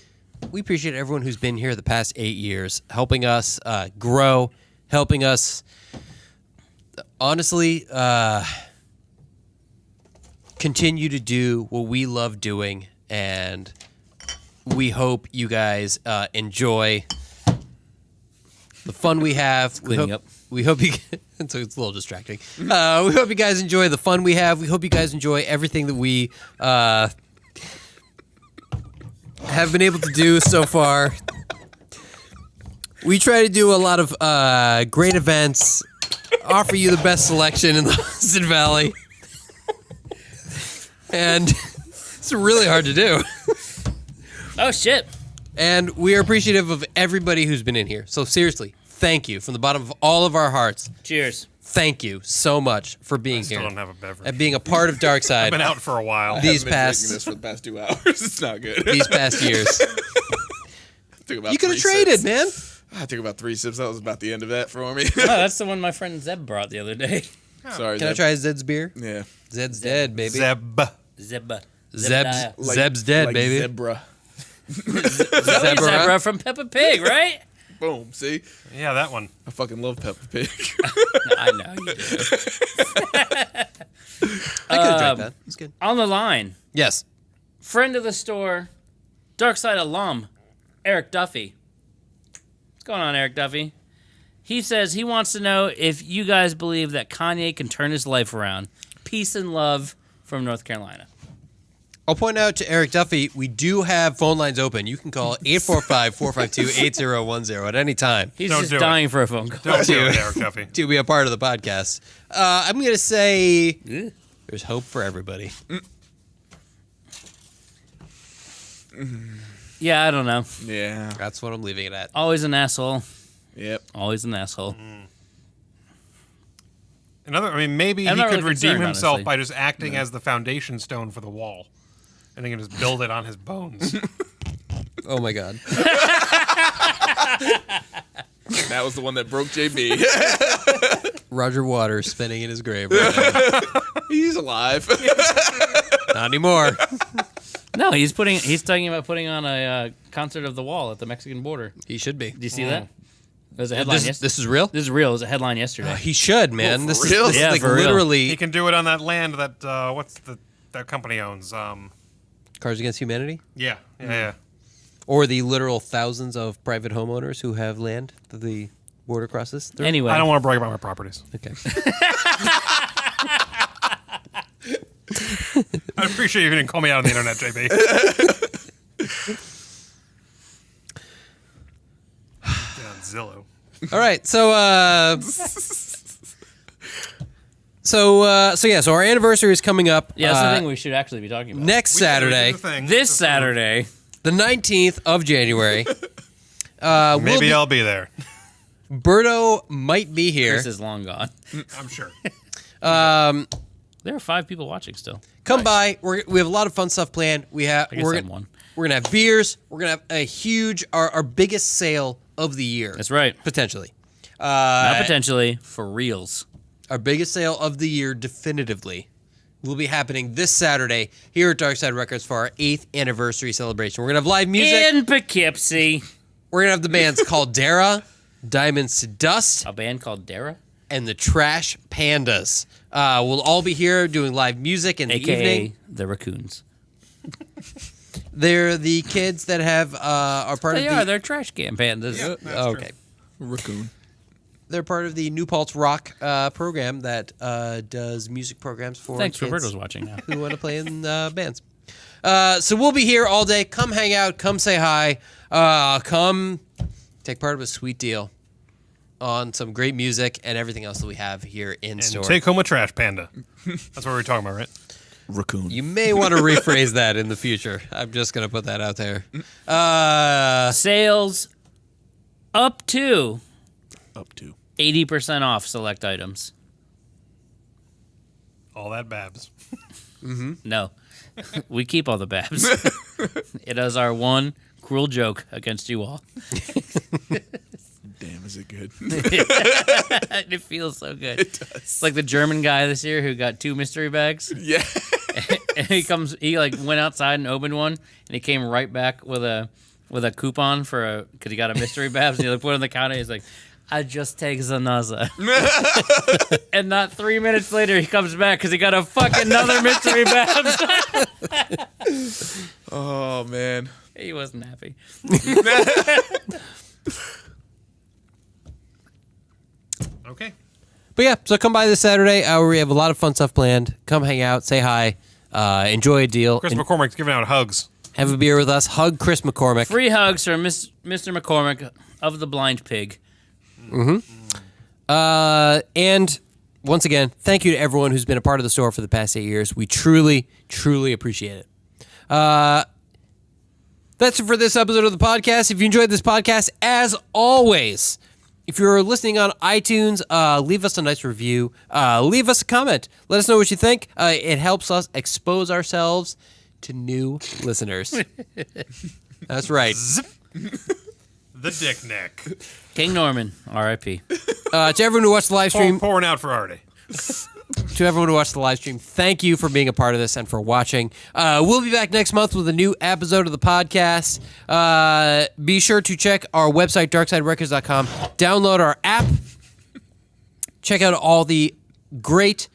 we appreciate everyone who's been here the past 8 years, helping us grow, helping us, honestly, continue to do what we love doing. And we hope you guys enjoy the fun we have. Cleaning up. We hope you. So it's a little distracting. We hope you guys enjoy the fun we have. We hope you guys enjoy everything that we have been able to do so far. We try to do a lot of great events, offer you the best selection in the Hudson Valley, and it's really hard to do. Oh, shit. And we are appreciative of everybody who's been in here. So seriously, thank you from the bottom of all of our hearts. Cheers. Thank you so much for being I still here don't have a beverage. and being a part of Darkside. I've been out for a while. These I've been past- drinking this for the past 2 hours. It's not good. these past years. Took about You could have 3 traded, sips. man. I took about 3 sips. That was about the end of that for me. Oh, that's the one my friend Zeb brought the other day. Sorry. Can I Zeb. try Zed's beer? Yeah. Zed's dead, baby. Zeb. Zeb. Zeb's dead, like baby. Zebra. Zebra from Peppa Pig, right? Boom. See? Yeah, that one. I fucking love Peppa Pig. I know you do. I could have drank that. It's good. On the line, Yes. friend of the store, Darkside alum, Eric Duffy. What's going on, Eric Duffy? He says he wants to know if you guys believe that Kanye can turn his life around. Peace and love from North Carolina. I'll point out to Eric Duffy, we do have phone lines open. You can call 845-452-8010 at any time He's Don't just do it. dying for a phone call. Don't do it, Eric Duffy. to be a part of the podcast. I'm going to say there's hope for everybody. Yeah, I don't know. yeah. That's what I'm leaving it at. Always an asshole. Yep. Always an asshole. Maybe I'm he not could really redeem concerned, himself honestly. by just acting as the foundation stone for the wall. And he can just build it on his bones. Oh, my God. That was the one that broke JB. Roger Waters spinning in his grave right now. He's alive. Not anymore. No, he's talking about putting on a concert of the wall at the Mexican border. He should be. Do you see that? There's a headline. This is real? This is real. It was a headline yesterday. He should, man. for This real? is Yeah, like for real. literally He can do it on that land that, that company owns. Cards Against Humanity. Yeah. Or the literal thousands of private homeowners who have land that the border crosses through. Anyway, I don't want to brag about my properties. Okay. I appreciate you didn't call me out on the internet, JB. Get on Zillow. All right. So our anniversary is coming up. yeah, that's the thing we should actually be talking about. Next Saturday, This Saturday, the 19th of January. Maybe I'll be there. Berto might be here. Chris is long gone. I'm sure. There are 5 people watching still. Come by. We have a lot of fun stuff planned. I guess I'm one. We're gonna have beers. We're gonna have a huge our biggest sale of the year. That's right. Potentially. Not potentially, for reals. Our biggest sale of the year, definitively, will be happening this Saturday here at Darkside Records for our 8th anniversary celebration. We're gonna have live music. In Poughkeepsie. We're gonna have the bands Caldera, Diamonds to Dust, A band called Dara, and the Trash Pandas. We'll all be here doing live music in the a.k.a. evening. the Raccoons. They're the kids that have are part They of are. the. They're trash can pandas. Okay. Raccoon. They're part of the New Paltz Rock program that does music programs for Thanks, kids Roberto's watching now. who want to play in bands. So we'll be here all day. Come hang out. Come say hi. Come take part of a sweet deal on some great music and everything else that we have here in And store. take home a trash panda. That's what we're talking about, right? Raccoon. You may want to rephrase that in the future. I'm just going to put that out there. Sales up to Up to. 80% off select items. All that Babs. No. We keep all the Babs. It is our one cruel joke against you all. Damn, is it good? It feels so good. It does. It's like the German guy this year who got 2 mystery bags. Yeah. And he like went outside and opened one, and he came right back with a coupon for because he got a mystery Babs, and he like put it on the counter. He's like, "I just take another." And not 3 minutes later, he comes back because he got a fucking another mystery Babs. Oh, man. He wasn't happy. Okay. But yeah, so come by this Saturday. We have a lot of fun stuff planned. Come hang out, say hi, enjoy a deal, Chris and McCormick's giving out hugs. have a beer with us. Hug Chris McCormick. Free hugs for Mr. McCormick of the Blind Pig. And once again, thank you to everyone who's been a part of the store for the past 8 years. We truly, truly appreciate it. That's it for this episode of the podcast. If you enjoyed this podcast, as always, if you're listening on iTunes, leave us a nice review. Leave us a comment. Let us know what you think. It helps us expose ourselves to new listeners. That's right. The Dick Neck. King Norman, R.I.P. To everyone who watched the live stream, Pouring out for Artie. to everyone who watched the live stream, thank you for being a part of this and for watching. We'll be back next month with a new episode of the podcast. Be sure to check our website, darksiderecords.com. Download our app. Check out all the great,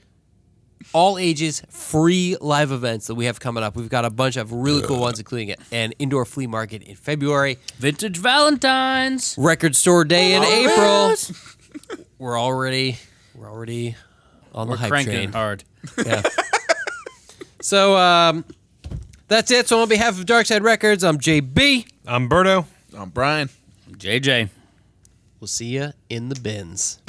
all ages, free live events that we have coming up. We've got a bunch of really cool ones, including an indoor flea market in February, Vintage Valentines. record store day in April. We're already on the hype Cranking train. hard. Yeah. So that's it. So on behalf of Darkside Records, I'm JB. I'm Berto. I'm Brian. JJ. We'll see you in the bins.